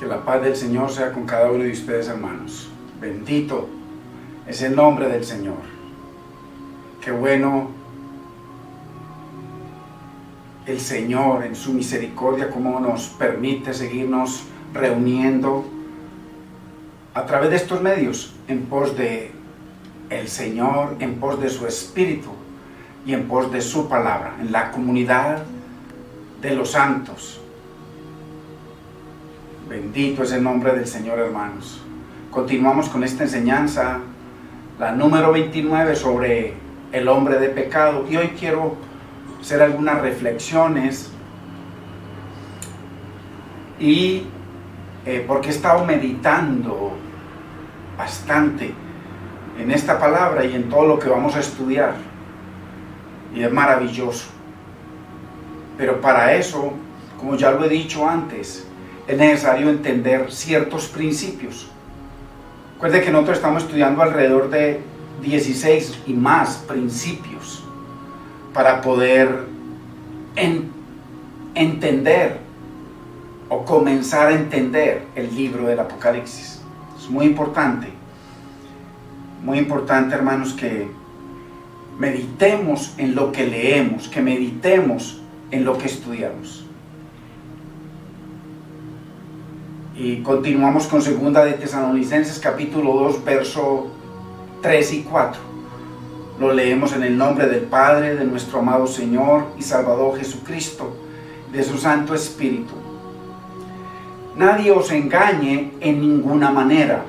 Que la paz del Señor sea con cada uno de ustedes, hermanos. Bendito es el nombre del Señor. Qué bueno el Señor en su misericordia, cómo nos permite seguirnos reuniendo a través de estos medios, en pos de el Señor, en pos de su Espíritu y en pos de su palabra, en la comunidad de los santos. Bendito es el nombre del Señor, hermanos. Continuamos con esta enseñanza, la número 29, sobre el hombre de pecado. Y hoy quiero hacer algunas reflexiones y porque he estado meditando bastante en esta palabra y en todo lo que vamos a estudiar, y es maravilloso. Pero para eso, como ya lo he dicho antes, es necesario entender ciertos principios. Recuerde que nosotros estamos estudiando alrededor de 16 y más principios para poder entender o comenzar a entender el libro del Apocalipsis. Es muy importante, hermanos, que meditemos en lo que leemos, que meditemos en lo que estudiamos. Y continuamos con 2 de Tesalonicenses capítulo 2, verso 3 y 4. Lo leemos en el nombre del Padre, de nuestro amado Señor y Salvador Jesucristo, de su Santo Espíritu. Nadie os engañe en ninguna manera,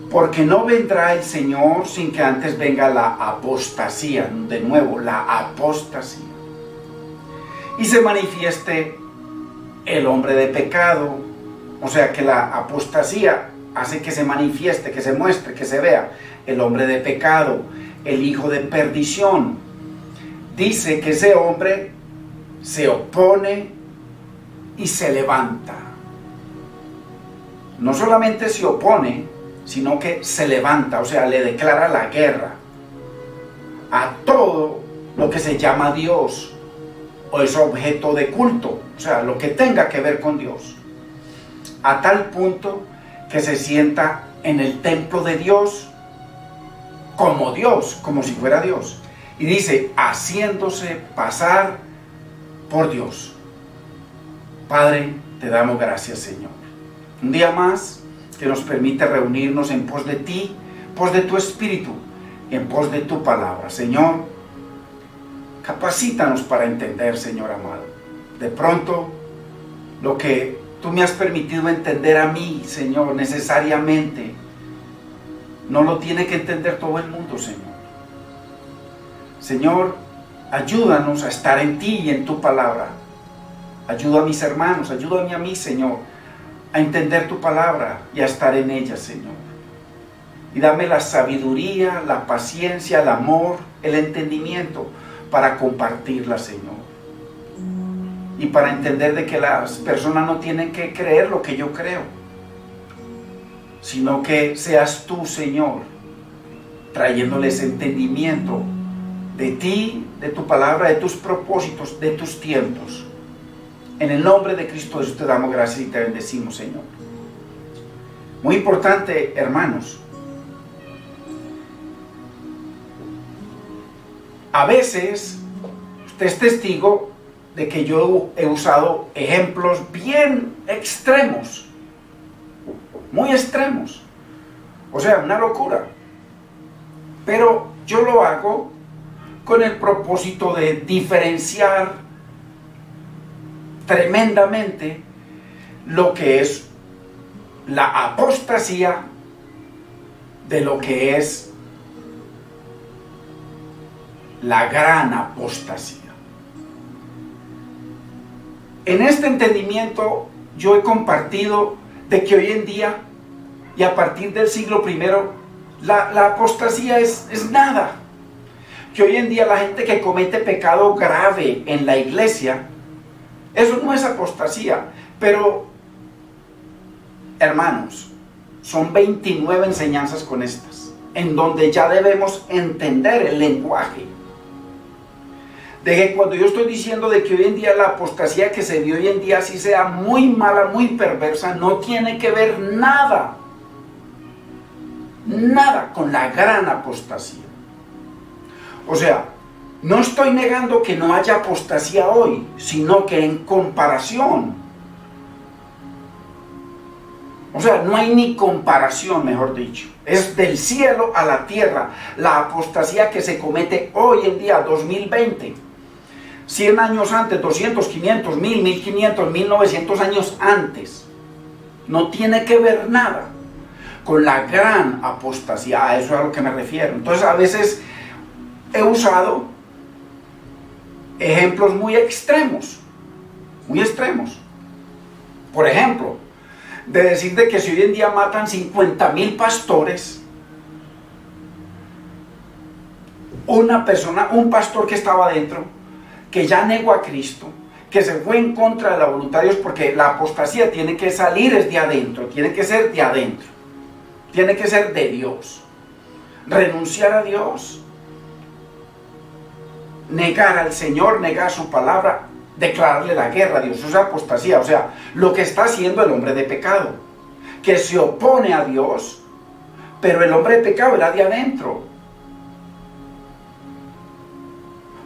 porque no vendrá el Señor sin que antes venga la apostasía, de nuevo, la apostasía, y se manifieste el hombre de pecado. O sea que la apostasía hace que se manifieste, que se muestre, que se vea el hombre de pecado, el hijo de perdición. Dice que ese hombre se opone y se levanta. No solamente se opone, sino que se levanta, o sea, le declara la guerra a todo lo que se llama Dios o es objeto de culto, o sea, lo que tenga que ver con Dios, a tal punto que se sienta en el templo de Dios, como si fuera Dios, y dice, haciéndose pasar por Dios. Padre, te damos gracias, Señor, un día más que nos permite reunirnos en pos de ti, en pos de tu Espíritu, en pos de tu palabra. Señor, capacítanos para entender, Señor amado. De pronto, lo que tú me has permitido entender a mí, Señor, necesariamente, no lo tiene que entender todo el mundo, Señor. Señor, ayúdanos a estar en ti y en tu palabra. Ayuda a mis hermanos, ayúdame a mí, Señor, a entender tu palabra y a estar en ella, Señor. Y dame la sabiduría, la paciencia, el amor, el entendimiento para compartirla, Señor. Y para entender de que las personas no tienen que creer lo que yo creo, sino que seas tú, Señor, trayéndoles entendimiento de ti, de tu palabra, de tus propósitos, de tus tiempos. En el nombre de Cristo Jesús te damos gracias y te bendecimos, Señor. Muy importante, hermanos. A veces, usted es testigo de que yo he usado ejemplos bien extremos, muy extremos, o sea, una locura. Pero yo lo hago con el propósito de diferenciar tremendamente lo que es la apostasía de lo que es la gran apostasía. En este entendimiento yo he compartido de que hoy en día y a partir del siglo I la apostasía es nada. Que hoy en día la gente que comete pecado grave en la iglesia, eso no es apostasía. Pero, hermanos, son 29 enseñanzas con estas, en donde ya debemos entender el lenguaje. de que cuando yo estoy diciendo de que hoy en día la apostasía que se dio hoy en día sí sea muy mala, muy perversa, no tiene que ver nada con la gran apostasía. O sea, no estoy negando que no haya apostasía hoy, sino que en comparación, o sea, no hay ni comparación, mejor dicho. Es del cielo a la tierra la apostasía que se comete hoy en día, 2020. 100 años antes, 200, 500, 1000, 1500, 1900 años antes. No tiene que ver nada con la gran apostasía. A eso es a lo que me refiero. Entonces, a veces he usado ejemplos muy extremos. Por ejemplo, de decir de que si hoy en día matan 50,000 pastores, un pastor que estaba adentro, que ya negó a Cristo, que se fue en contra de la voluntad de Dios, porque la apostasía tiene que salir desde adentro, tiene que ser de adentro, tiene que ser de Dios. Renunciar a Dios, negar al Señor, negar su palabra, declararle la guerra a Dios, eso es apostasía. O sea, lo que está haciendo el hombre de pecado, que se opone a Dios, pero el hombre de pecado era de adentro.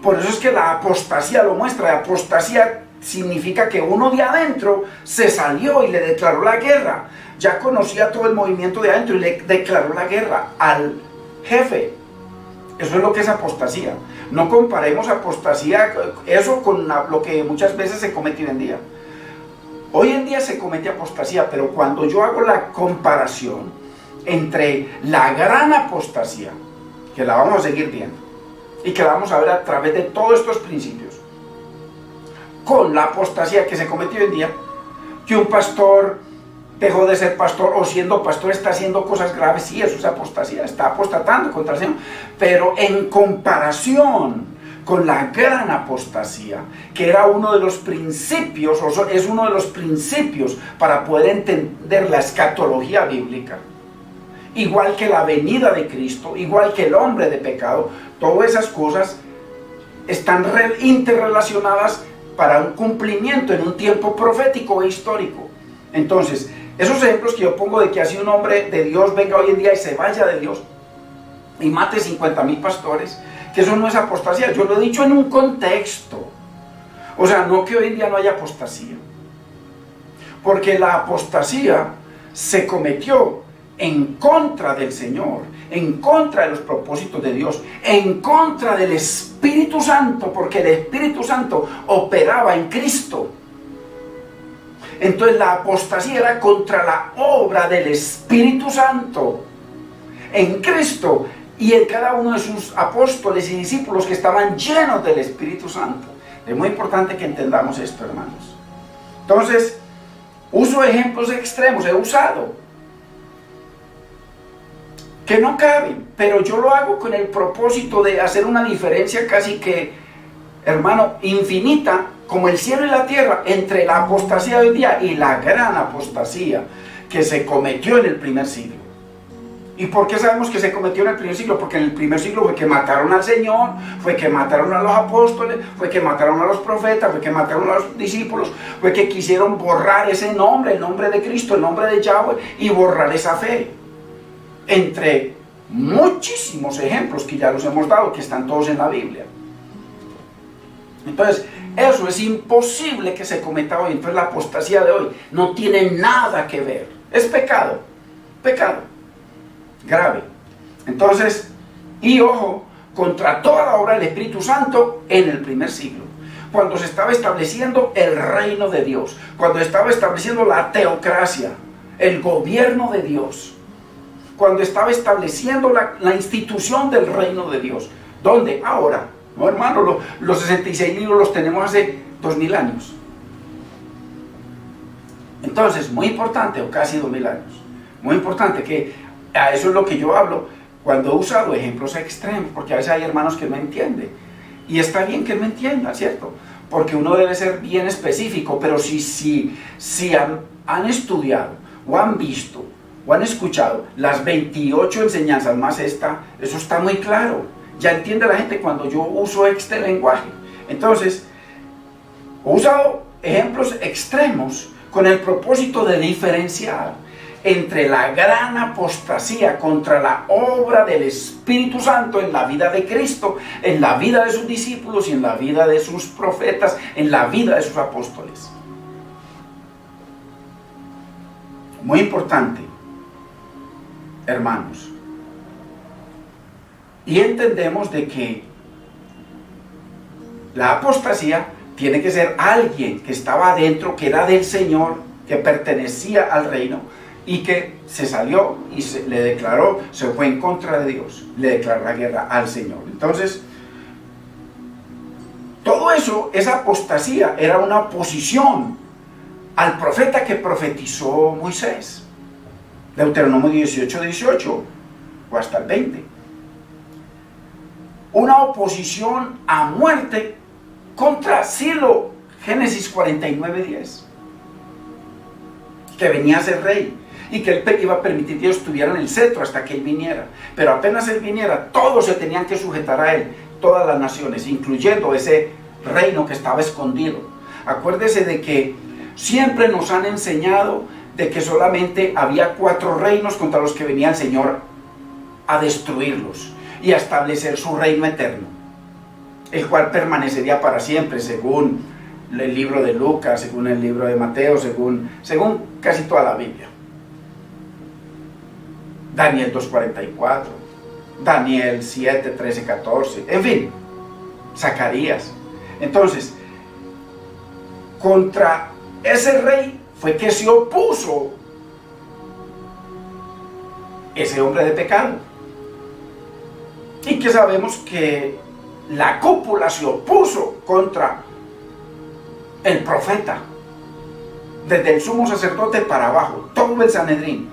Por eso es que la apostasía lo muestra. La apostasía significa que uno de adentro se salió y le declaró la guerra. Ya conocía todo el movimiento de adentro y le declaró la guerra al jefe. Eso es lo que es apostasía. No comparemos apostasía, eso con lo que muchas veces se comete hoy en día. Hoy en día se comete apostasía, pero cuando yo hago la comparación entre la gran apostasía, que la vamos a seguir viendo, y que la vamos a ver a través de todos estos principios, con la apostasía que se cometió hoy en día, que un pastor dejó de ser pastor, o siendo pastor está haciendo cosas graves, sí, eso es apostasía, está apostatando contra el Señor, pero en comparación con la gran apostasía, que era uno de los principios, o es uno de los principios para poder entender la escatología bíblica, igual que la venida de Cristo, igual que el hombre de pecado, todas esas cosas están interrelacionadas para un cumplimiento en un tiempo profético e histórico. Entonces, esos ejemplos que yo pongo de que así un hombre de Dios venga hoy en día y se vaya de Dios y mate 50,000 pastores, que eso no es apostasía. Yo lo he dicho en un contexto. O sea, no que hoy en día no haya apostasía, porque la apostasía se cometió en contra del Señor, en contra de los propósitos de Dios, en contra del Espíritu Santo, porque el Espíritu Santo operaba en Cristo. Entonces la apostasía era contra la obra del Espíritu Santo en Cristo y en cada uno de sus apóstoles y discípulos que estaban llenos del Espíritu Santo. Es muy importante que entendamos esto, hermanos. Entonces, uso ejemplos extremos, he usado, que no caben, pero yo lo hago con el propósito de hacer una diferencia casi que, hermano, infinita, como el cielo y la tierra, entre la apostasía de hoy día y la gran apostasía que se cometió en el primer siglo. ¿Y por qué sabemos que se cometió en el primer siglo? Porque en el primer siglo fue que mataron al Señor, fue que mataron a los apóstoles, fue que mataron a los profetas, fue que mataron a los discípulos, fue que quisieron borrar ese nombre, el nombre de Cristo, el nombre de Yahweh, y borrar esa fe. Entre muchísimos ejemplos que ya los hemos dado, que están todos en la Biblia. Entonces, eso es imposible que se cometa hoy. Entonces la apostasía de hoy no tiene nada que ver. Es pecado. Pecado. Grave. Entonces, y ojo, contra toda la obra del Espíritu Santo en el primer siglo. Cuando se estaba estableciendo el reino de Dios. Cuando estaba estableciendo la teocracia. El gobierno de Dios. Cuando estaba estableciendo la institución del reino de Dios. ¿Dónde? Ahora. No, hermano, los 66 libros los tenemos hace 2000 años. Entonces, muy importante, o casi 2000 años. Muy importante que a eso es lo que yo hablo cuando he usado ejemplos extremos, porque a veces hay hermanos que no entienden. Y está bien que no entiendan, ¿cierto? Porque uno debe ser bien específico, pero si han estudiado, o han visto, o han escuchado las 28 enseñanzas más esta, eso está muy claro. Ya entiende la gente cuando yo uso este lenguaje. Entonces, he usado ejemplos extremos con el propósito de diferenciar entre la gran apostasía contra la obra del Espíritu Santo en la vida de Cristo, en la vida de sus discípulos y en la vida de sus profetas, en la vida de sus apóstoles. Muy importante, hermanos. Y entendemos de que la apostasía tiene que ser alguien que estaba adentro, que era del Señor, que pertenecía al reino y que se salió y le declaró, se fue en contra de Dios, le declaró la guerra al Señor. Entonces, todo eso, esa apostasía, era una oposición al profeta que profetizó Moisés. Deuteronomio 18 o hasta el 20. Una oposición a muerte contra Silo, Génesis 49:10, que venía a ser rey y que él iba a permitir que ellos tuvieran el cetro hasta que él viniera. Pero apenas él viniera, todos se tenían que sujetar a él, todas las naciones, incluyendo ese reino que estaba escondido. Acuérdese de que siempre nos han enseñado de que solamente había 4 reinos contra los que venía el Señor a destruirlos y a establecer su reino eterno, el cual permanecería para siempre, según el libro de Lucas, según el libro de Mateo, según casi toda la Biblia. Daniel 2:44, Daniel 7:13-14, en fin, Zacarías. Entonces, contra ese rey fue que se opuso ese hombre de pecado. Y que sabemos que la cúpula se opuso contra el profeta, desde el sumo sacerdote para abajo, todo el Sanedrín,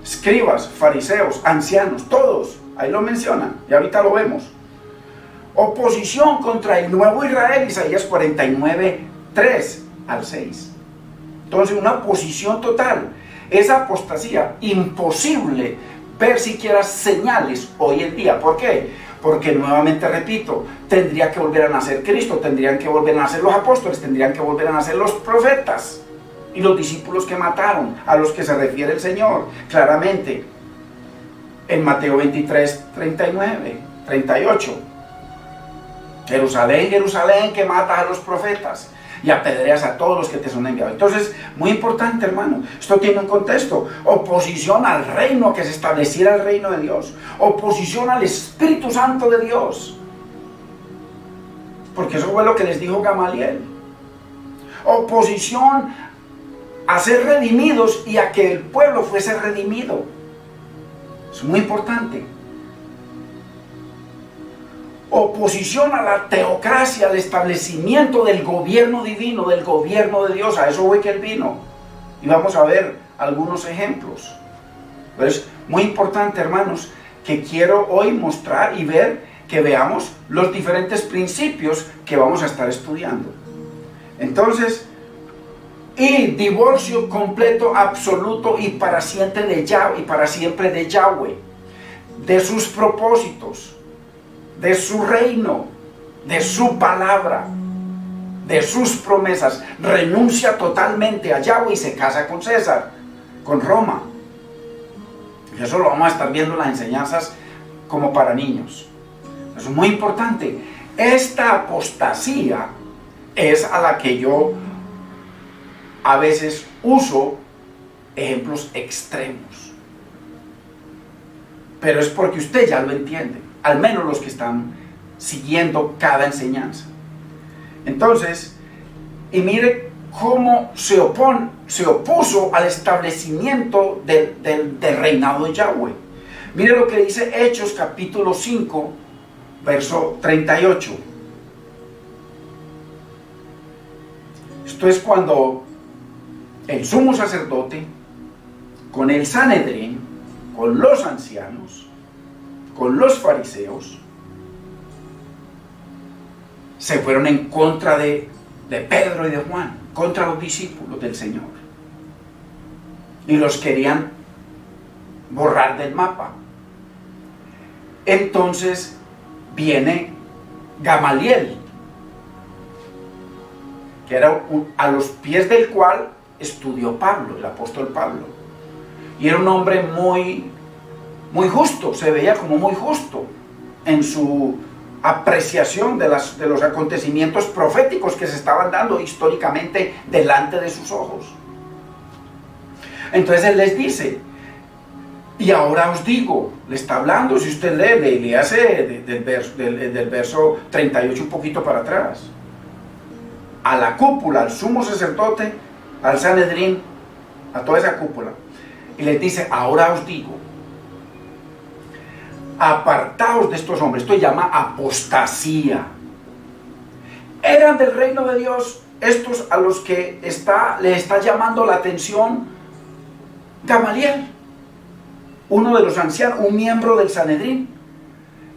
escribas, fariseos, ancianos, todos, ahí lo mencionan, y ahorita lo vemos. Oposición contra el nuevo Israel, Isaías 49:3-6. Entonces, una oposición total. Esa apostasía, imposible ver siquiera señales hoy en día. ¿Por qué? Porque nuevamente repito, tendría que volver a nacer Cristo, tendrían que volver a nacer los apóstoles, tendrían que volver a nacer los profetas y los discípulos que mataron, a los que se refiere el Señor claramente en Mateo 23:39-38. Jerusalén, Jerusalén, que matas a los profetas y apedreas a todos los que te son enviados. Entonces, muy importante, hermano, esto tiene un contexto: oposición al reino, que se estableciera el reino de Dios, oposición al Espíritu Santo de Dios, porque eso fue lo que les dijo Gamaliel. Oposición a ser redimidos y a que el pueblo fuese redimido. Es muy importante. Oposición a la teocracia, al establecimiento del gobierno divino, del gobierno de Dios. A eso fue que él vino. Y vamos a ver algunos ejemplos. Pero es muy importante, hermanos, que quiero hoy mostrar y ver, que veamos los diferentes principios que vamos a estar estudiando. Entonces, y divorcio completo, absoluto y para siempre de Yahweh, de sus propósitos, de su reino, de su palabra, de sus promesas. Renuncia totalmente a Yahweh y se casa con César, con Roma. Y eso lo vamos a estar viendo en las enseñanzas como para niños. Eso es muy importante. Esta apostasía es a la que yo a veces uso ejemplos extremos, pero es porque usted ya lo entiende, al menos los que están siguiendo cada enseñanza. Entonces, y mire cómo se opuso al establecimiento del reinado de Yahweh. Mire lo que dice Hechos capítulo 5, verso 38. Esto es cuando el sumo sacerdote, con el Sanedrín, con los ancianos, con los fariseos, se fueron en contra de Pedro y de Juan, contra los discípulos del Señor, y los querían borrar del mapa. Entonces viene Gamaliel, que era a los pies del cual estudió Pablo, el apóstol Pablo. Y era un hombre muy justo, se veía como muy justo en su apreciación de los acontecimientos proféticos que se estaban dando históricamente delante de sus ojos. Entonces él les dice, y ahora os digo, le está hablando, si usted le hace del verso 38 un poquito para atrás, a la cúpula, al sumo sacerdote, al Sanedrín, a toda esa cúpula, y les dice, ahora os digo, apartaos de estos hombres. Esto se llama apostasía. Eran del reino de Dios estos a los que le está llamando la atención Gamaliel, uno de los ancianos, un miembro del Sanedrín.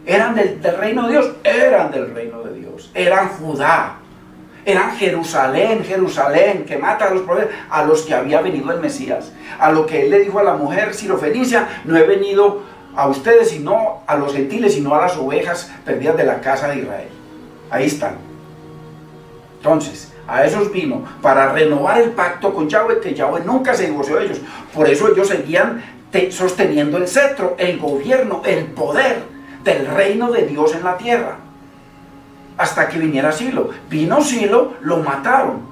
Eran del reino de Dios, eran del reino de Dios, eran Judá, eran Jerusalén, que mata a los profetas, a los que había venido el Mesías, a lo que él le dijo a la mujer sirofenicia, no he venido a ustedes, sino a los gentiles, sino a las ovejas perdidas de la casa de Israel. Ahí están. Entonces, a esos vino para renovar el pacto con Yahweh, que Yahweh nunca se divorció de ellos. Por eso ellos seguían sosteniendo el cetro, el gobierno, el poder del reino de Dios en la tierra. Hasta que viniera Silo. Vino Silo, lo mataron.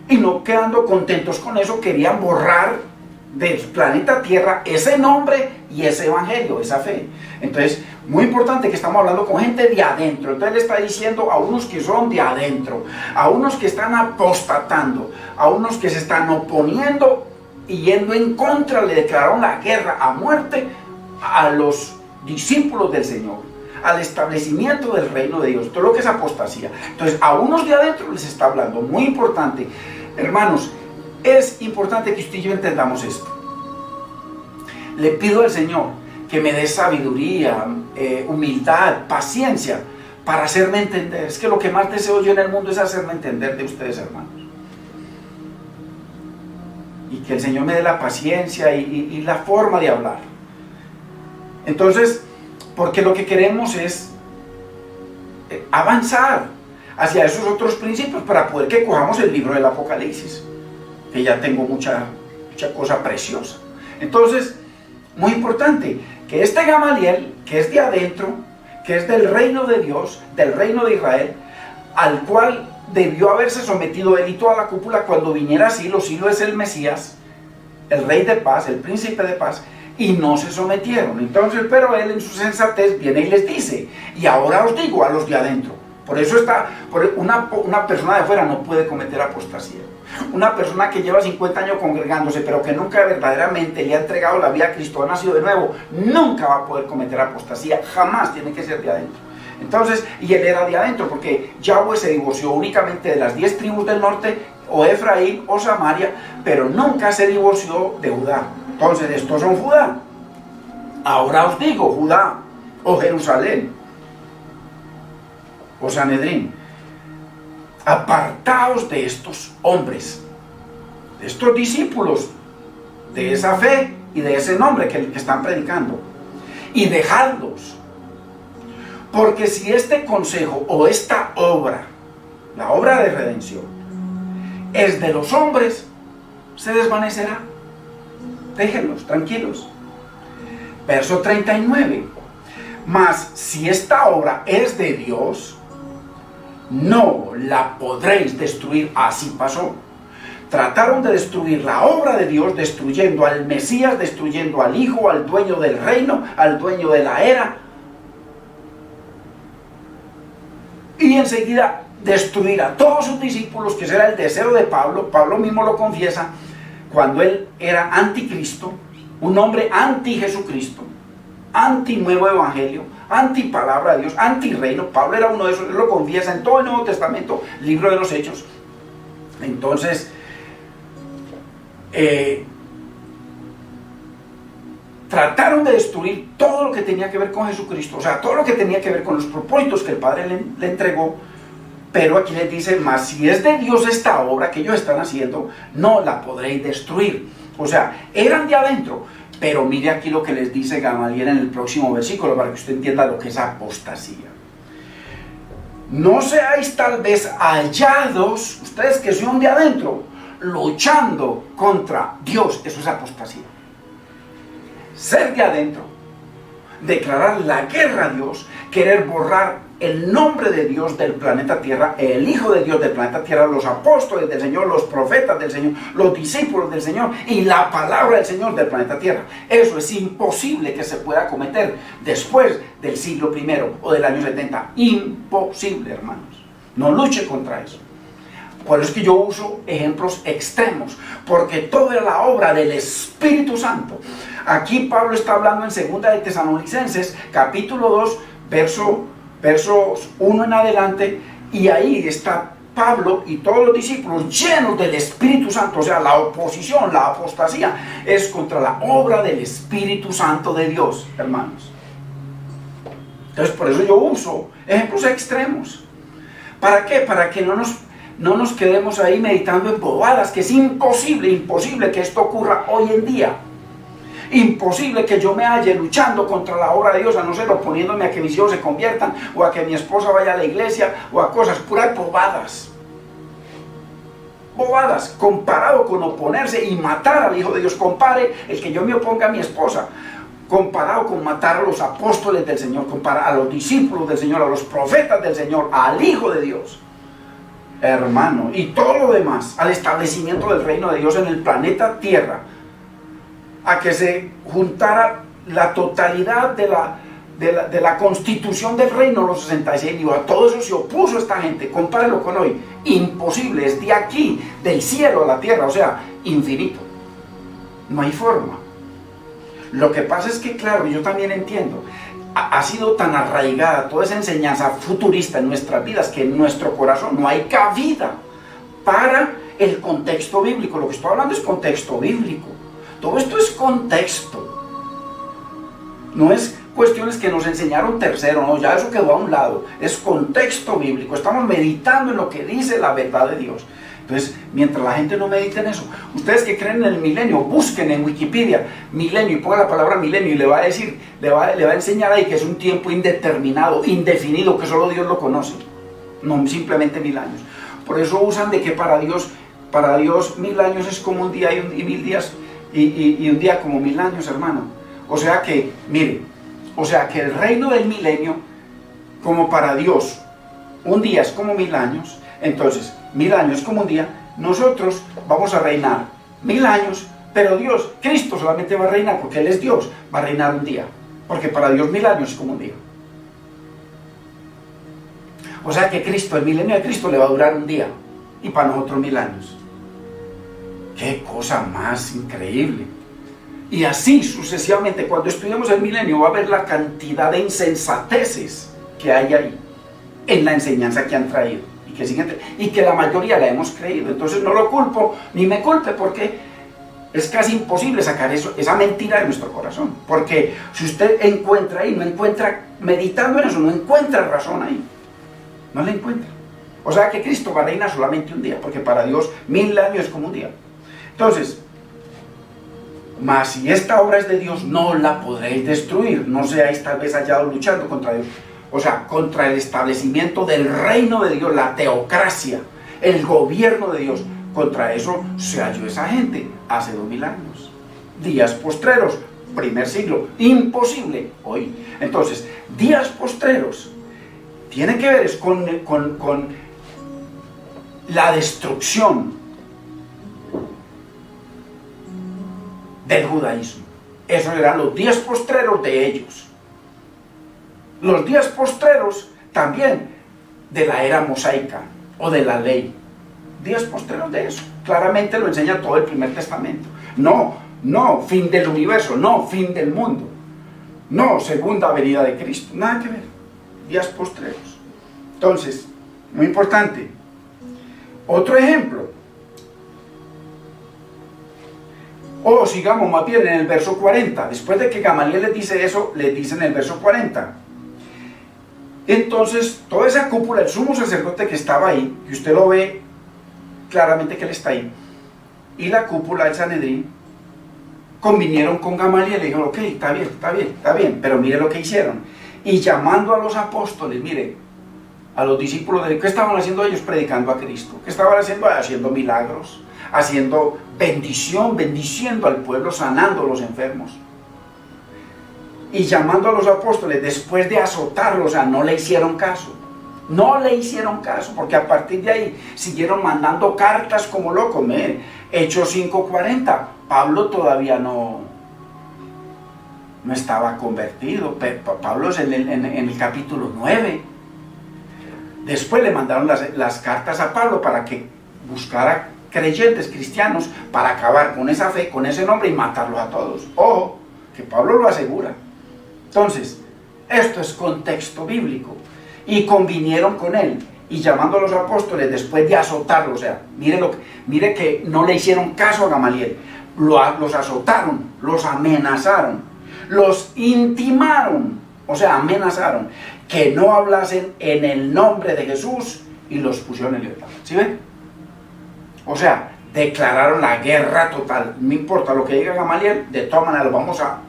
Y no quedando contentos con eso, querían borrar del planeta Tierra ese nombre y ese evangelio, esa fe. Entonces, muy importante que estamos hablando con gente de adentro. Entonces le está diciendo a unos que son de adentro, a unos que están apostatando, a unos que se están oponiendo y yendo en contra, le declararon la guerra a muerte a los discípulos del Señor, al establecimiento del reino de Dios, todo lo que es apostasía. Entonces, a unos de adentro les está hablando, muy importante, hermanos. Es importante que usted y yo entendamos esto. Le pido al Señor que me dé sabiduría, humildad, paciencia para hacerme entender. Es que lo que más deseo yo en el mundo es hacerme entender de ustedes, hermanos. Y que el Señor me dé la paciencia y la forma de hablar. Entonces, porque lo que queremos es avanzar hacia esos otros principios para poder que cojamos el libro del Apocalipsis, que ya tengo mucha cosa preciosa. Entonces, muy importante, que este Gamaliel, que es de adentro, que es del reino de Dios, del reino de Israel, al cual debió haberse sometido él y toda la cúpula cuando viniera Silo. Silo es el Mesías, el rey de paz, el príncipe de paz, y no se sometieron. Entonces, pero él en su sensatez viene y les dice, y ahora os digo a los de adentro. Por eso una persona de afuera no puede cometer apostasía. Una persona que lleva 50 años congregándose, pero que nunca verdaderamente le ha entregado la vida a Cristo, ha nacido de nuevo, nunca va a poder cometer apostasía, jamás. Tiene que ser de adentro. Entonces, y él era de adentro, porque Yahweh se divorció únicamente de las 10 tribus del norte, o Efraín, o Samaria, pero nunca se divorció de Judá. Entonces, estos son Judá. Ahora os digo, Judá, o Jerusalén, o Sanedrín, apartaos de estos hombres, de estos discípulos, de esa fe y de ese nombre que están predicando, y dejadlos, porque si este consejo o esta obra, la obra de redención, es de los hombres, se desvanecerá. Déjenlos, tranquilos. Verso 39. Mas si esta obra es de Dios, no la podréis destruir. Así pasó. Trataron de destruir la obra de Dios, destruyendo al Mesías, destruyendo al Hijo, al dueño del reino, al dueño de la era, y enseguida destruir a todos sus discípulos, que ese era el deseo de Pablo. Pablo mismo lo confiesa cuando él era anticristo, un hombre anti-Jesucristo, anti-nuevo evangelio, anti-palabra de Dios, anti-reino. Pablo era uno de esos, él lo confiesa en todo el Nuevo Testamento, libro de los Hechos. Entonces, trataron de destruir todo lo que tenía que ver con Jesucristo, o sea, todo lo que tenía que ver con los propósitos que el Padre le entregó. Pero aquí les dice, mas si es de Dios esta obra que ellos están haciendo, no la podréis destruir. O sea, eran de adentro. Pero mire aquí lo que les dice Gamaliel en el próximo versículo, para que usted entienda lo que es apostasía. no seáis tal vez hallados, ustedes que son de adentro, luchando contra Dios. Eso es apostasía. Ser de adentro, declarar la guerra a Dios, querer borrar el nombre de Dios del planeta Tierra, el Hijo de Dios del planeta Tierra, los apóstoles del Señor, los profetas del Señor, los discípulos del Señor y la palabra del Señor del planeta Tierra. Eso es imposible que se pueda cometer después del siglo I o del año 70. Imposible, hermanos. No luche contra eso. Por eso es que yo uso ejemplos extremos, porque toda la obra del Espíritu Santo. Aquí Pablo está hablando en 2 de Tesalonicenses, capítulo 2, versos 1 en adelante, y ahí está Pablo y todos los discípulos llenos del Espíritu Santo. O sea, la oposición, la apostasía es contra la obra del Espíritu Santo de Dios, hermanos. Entonces, por eso yo uso ejemplos extremos. ¿Para qué? Para que no nos quedemos ahí meditando en bobadas, que es imposible que esto ocurra hoy en día. Imposible que yo me halle luchando contra la obra de Dios, a no ser oponiéndome a que mis hijos se conviertan, o a que mi esposa vaya a la iglesia, o a cosas puras bobadas. Bobadas, comparado con oponerse y matar al Hijo de Dios. Compare el que yo me oponga a mi esposa, comparado con matar a los apóstoles del Señor, a los discípulos del Señor, a los profetas del Señor, al Hijo de Dios. Hermano, y todo lo demás, al establecimiento del reino de Dios en el planeta Tierra, a que se juntara la totalidad de la constitución del reino, los 66, y a todo eso se opuso esta gente. Compárelo con hoy. Imposible, es de aquí, del cielo a la tierra, o sea, infinito. No hay forma. Lo que pasa es que, claro, yo también entiendo, ha sido tan arraigada toda esa enseñanza futurista en nuestras vidas, que en nuestro corazón no hay cabida para el contexto bíblico. Lo que estoy hablando es contexto bíblico. Todo esto es contexto. No es cuestiones que nos enseñaron tercero, no, ya eso quedó a un lado. Es contexto bíblico. Estamos meditando en lo que dice la verdad de Dios. Entonces, mientras la gente no medite en eso, ustedes que creen en el milenio, busquen en Wikipedia milenio y pongan la palabra milenio y le va a decir, le va a enseñar ahí que es un tiempo indeterminado, indefinido, que solo Dios lo conoce, no simplemente 1000 años. Por eso usan de que para Dios 1000 años es como un día y 1000 días y un día como 1000 años, hermano. O sea que, mire, que el reino del milenio, como para Dios un día es como 1000 años, entonces 1000 años como un día, nosotros vamos a reinar 1000 años, pero Dios, Cristo solamente va a reinar porque Él es Dios, va a reinar un día, porque para Dios 1000 años es como un día. O sea que Cristo, el milenio de Cristo le va a durar un día, y para nosotros 1000 años. ¡Qué cosa más increíble! Y así sucesivamente, cuando estudiemos el milenio, va a ver la cantidad de insensateces que hay ahí, en la enseñanza que han traído, y que la mayoría la hemos creído. Entonces no lo culpo, ni me culpe, porque es casi imposible sacar esa mentira de nuestro corazón. Porque si usted encuentra ahí, no encuentra, meditando en eso, no encuentra razón ahí. No la encuentra. O sea que Cristo va a reinar solamente un día, porque para Dios 1000 años es como un día. Entonces, mas si esta obra es de Dios, no la podréis destruir. No seáis tal vez hallados luchando contra Dios. O sea, contra el establecimiento del reino de Dios, la teocracia, el gobierno de Dios. Contra eso se halló esa gente hace 2000 años. Días postreros, primer siglo, imposible hoy. Entonces, días postreros, tiene que ver con la destrucción del judaísmo. Esos eran los días postreros de ellos. Los días postreros también de la era mosaica o de la ley. Días postreros de eso. Claramente lo enseña todo el Primer Testamento. No fin del universo, no fin del mundo, no segunda venida de Cristo, nada que ver. Días postreros. Entonces, muy importante. Otro ejemplo. O sigamos más bien en el verso 40. Después de que Gamaliel les dice eso, les dice en el verso 40. Entonces, toda esa cúpula, el sumo sacerdote que estaba ahí, y usted lo ve claramente que él está ahí, y la cúpula del Sanedrín, convinieron con Gamaliel y le dijeron, ok, está bien, pero mire lo que hicieron. Y llamando a los apóstoles, mire, a los discípulos de... ¿Qué estaban haciendo ellos? Predicando a Cristo. ¿Qué estaban haciendo? Haciendo milagros, haciendo bendición, bendiciendo al pueblo, sanando a los enfermos. Y llamando a los apóstoles, después de azotarlos, o sea, no le hicieron caso. No le hicieron caso, porque a partir de ahí siguieron mandando cartas como locos. Hechos 5:40, Pablo todavía no estaba convertido. Pablo es en el capítulo 9. Después le mandaron las cartas a Pablo para que buscara creyentes cristianos para acabar con esa fe, con ese nombre y matarlos a todos. Ojo, que Pablo lo asegura. Entonces, esto es contexto bíblico. Y convinieron con él, y llamando a los apóstoles después de azotarlo, o sea, mire que no le hicieron caso a Gamaliel, los azotaron, los amenazaron, los intimaron, o sea, amenazaron, que no hablasen en el nombre de Jesús, y los pusieron en libertad. ¿Sí ven? O sea, declararon la guerra total. No importa lo que diga Gamaliel, de todas maneras los vamos a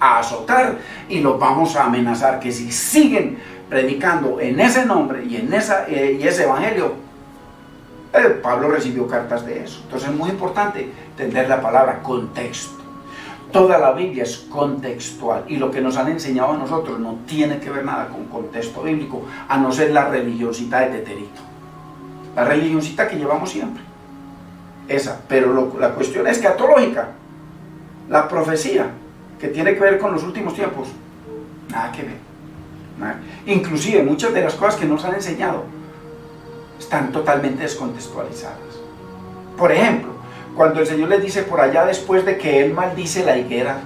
azotar y los vamos a amenazar, que si siguen predicando en ese nombre y en ese evangelio, Pablo recibió cartas de eso. Entonces es muy importante entender la palabra contexto. Toda la Biblia es contextual, y lo que nos han enseñado a nosotros no tiene que ver nada con contexto bíblico, a no ser la religiosidad de Teterito, la religiosidad que llevamos siempre, esa. Pero la cuestión escatológica, la profecía que tiene que ver con los últimos tiempos, nada que ver, nada. Inclusive muchas de las cosas que nos han enseñado están totalmente descontextualizadas. Por ejemplo, cuando el Señor les dice por allá, después de que Él maldice la higuera,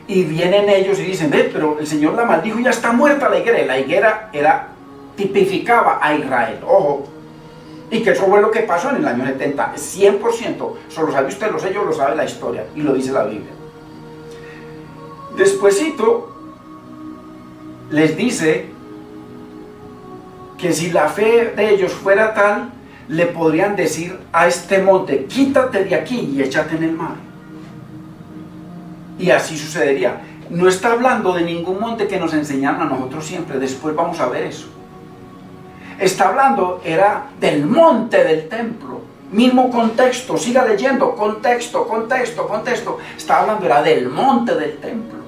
y vienen ellos y dicen, pero el Señor la maldijo y ya está muerta la higuera. Y la higuera tipificaba a Israel, ojo, y que eso fue lo que pasó en el año 70, 100%, eso lo sabe usted, lo sé yo, lo sabe la historia, y lo dice la Biblia. Despuésito les dice que si la fe de ellos fuera tal, le podrían decir a este monte, quítate de aquí y échate en el mar. Y así sucedería. No está hablando de ningún monte que nos enseñaron a nosotros siempre, después vamos a ver eso. Está hablando, era del monte del templo. Mismo contexto, siga leyendo, contexto. Está hablando, era del monte del templo,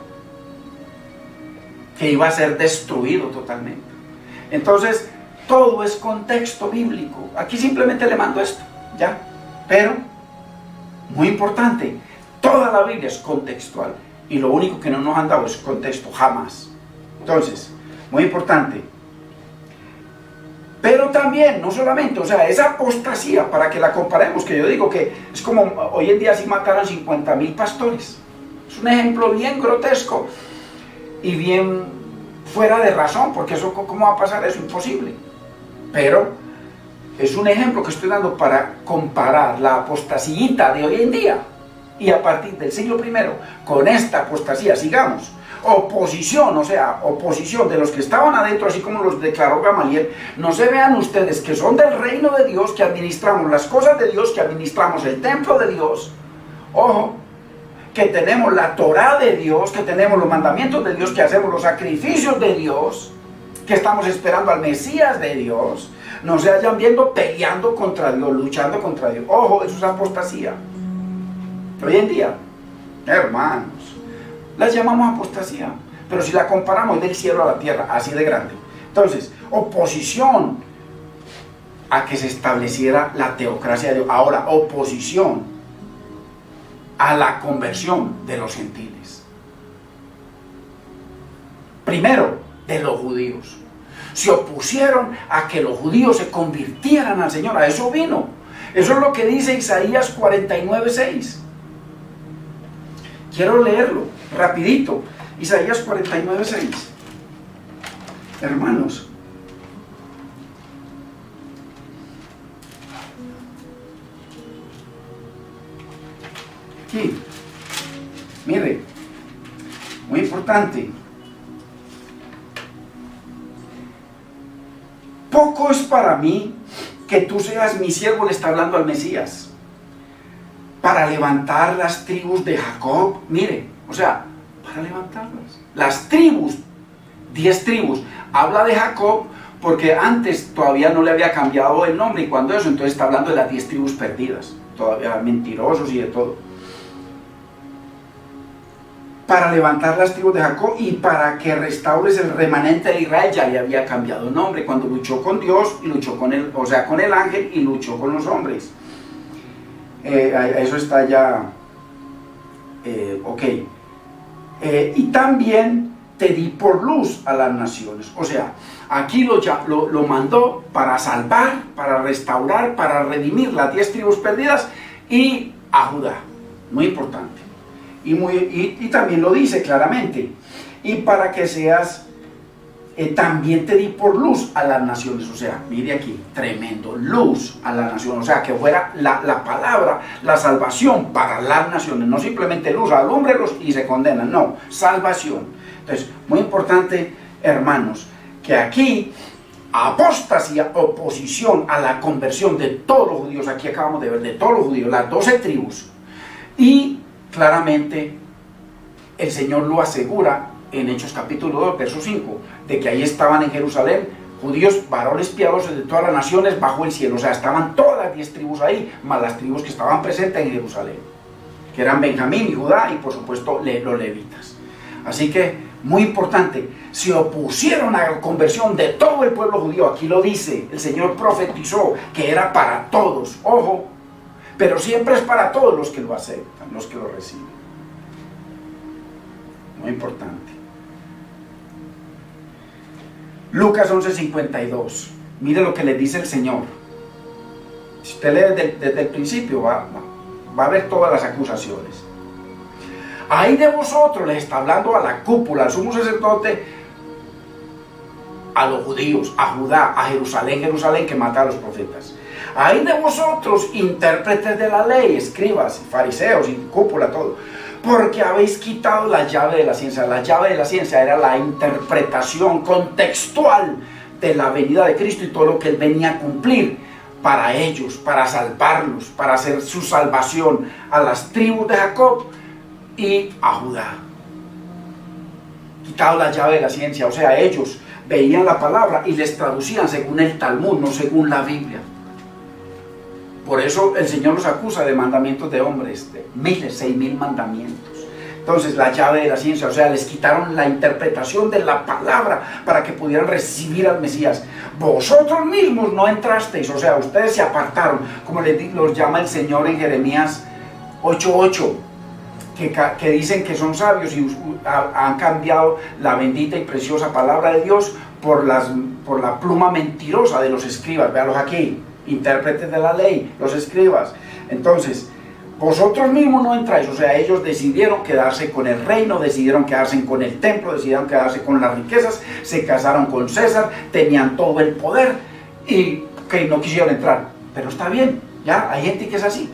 que iba a ser destruido totalmente. Entonces, todo es contexto bíblico. Aquí simplemente le mando esto, ¿ya? Pero, muy importante, toda la Biblia es contextual. Y lo único que no nos han dado es contexto, jamás. Entonces, muy importante. Pero también, no solamente, o sea, esa apostasía, para que la comparemos, que yo digo que es como hoy en día si mataron 50,000 pastores. Es un ejemplo bien grotesco y bien fuera de razón, porque eso, ¿cómo va a pasar eso? Imposible. Pero es un ejemplo que estoy dando para comparar la apostasía de hoy en día y a partir del siglo I con esta apostasía, sigamos. Oposición, o sea, oposición de los que estaban adentro, así como los declaró Gamaliel. No se vean ustedes que son del reino de Dios, que administramos las cosas de Dios, que administramos el templo de Dios. Ojo, que tenemos la Torá de Dios, que tenemos los mandamientos de Dios, que hacemos los sacrificios de Dios, que estamos esperando al Mesías de Dios. No se vayan viendo peleando contra Dios, luchando contra Dios. Ojo, eso es apostasía. Hoy en día, hermanos, las llamamos apostasía, pero si la comparamos es del cielo a la tierra, así de grande. Entonces, oposición a que se estableciera la teocracia de Dios. Ahora, oposición a la conversión de los gentiles. Primero, de los judíos. Se opusieron a que los judíos se convirtieran al Señor. A eso vino. Eso es lo que dice Isaías 49:6. Quiero leerlo rapidito. Isaías 49:6. Hermanos, aquí, mire, muy importante. Poco es para mí que tú seas mi siervo, le está hablando al Mesías, para levantar las tribus de Jacob. Mire, o sea, para levantarlas. Las tribus, 10 tribus, habla de Jacob porque antes todavía no le había cambiado el nombre, y cuando eso, entonces está hablando de las 10 tribus perdidas, todavía mentirosos y de todo. Para levantar las tribus de Jacob y para que restaures el remanente de Israel. Ya le había cambiado el nombre cuando luchó con Dios y luchó con él, o sea, con el ángel, y luchó con los hombres. Eso está ya ok. Y también te di por luz a las naciones. O sea, aquí lo mandó para salvar, para restaurar, para redimir las 10 tribus perdidas y a Judá. Muy importante. Y también lo dice claramente. Y para que seas, también te di por luz a las naciones. O sea, mire aquí, tremendo, luz a las naciones. O sea, que fuera la palabra, la salvación para las naciones. No simplemente luz, alúmbrelos y se condenan. No, salvación. Entonces, muy importante, hermanos, que aquí apostasía, oposición a la conversión de todos los judíos. Aquí acabamos de ver de todos los judíos, las 12 tribus. Y claramente el Señor lo asegura en Hechos capítulo 2, verso 5, de que ahí estaban en Jerusalén judíos, varones piadosos de todas las naciones bajo el cielo. O sea, estaban todas las 10 tribus ahí, más las tribus que estaban presentes en Jerusalén, que eran Benjamín y Judá y por supuesto los levitas. Así que, muy importante, se opusieron a la conversión de todo el pueblo judío. Aquí lo dice, el Señor profetizó que era para todos, ojo, pero siempre es para todos los que lo aceptan, los que lo reciben. Muy importante. Lucas 11:52. Mire lo que le dice el Señor. Si usted lee desde el principio, va a ver todas las acusaciones. Ay de vosotros, les está hablando a la cúpula, al sumo sacerdote, a los judíos, a Judá, a Jerusalén, que mata a los profetas. Ay de vosotros, intérpretes de la ley, escribas, fariseos y cúpula, todo, porque habéis quitado la llave de la ciencia. La llave de la ciencia era la interpretación contextual de la venida de Cristo y todo lo que Él venía a cumplir para ellos, para salvarlos, para hacer su salvación a las tribus de Jacob y a Judá. Quitado la llave de la ciencia, o sea, ellos veían la palabra y les traducían según el Talmud, no según la Biblia. Por eso el Señor los acusa de mandamientos de hombres, de 6.000 mandamientos. Entonces, la llave de la ciencia, o sea, les quitaron la interpretación de la palabra para que pudieran recibir al Mesías. Vosotros mismos no entrasteis, o sea, ustedes se apartaron, como los llama el Señor en Jeremías 8:8. Que dicen que son sabios y han cambiado la bendita y preciosa palabra de Dios por la pluma mentirosa de los escribas. Véanlos aquí, intérpretes de la ley, los escribas. Entonces, vosotros mismos no entráis, o sea, ellos decidieron quedarse con el reino, decidieron quedarse con el templo, decidieron quedarse con las riquezas, se casaron con César, tenían todo el poder y que no quisieron entrar. Pero está bien, ya, hay gente que es así.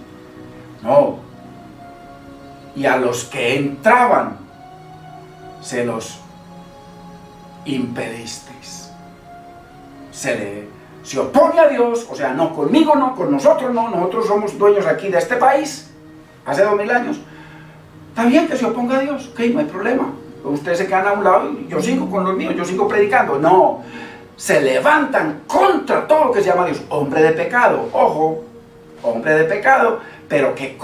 No. Y a los que entraban, se los impedisteis. Se opone a Dios, o sea, no conmigo, no, con nosotros no, nosotros somos dueños aquí de este país, hace 2000 años. Está bien que se oponga a Dios, ok, no hay problema. Ustedes se quedan a un lado y yo sigo con los míos, yo sigo predicando. No, se levantan contra todo lo que se llama Dios. Hombre de pecado, ojo, hombre de pecado, pero qué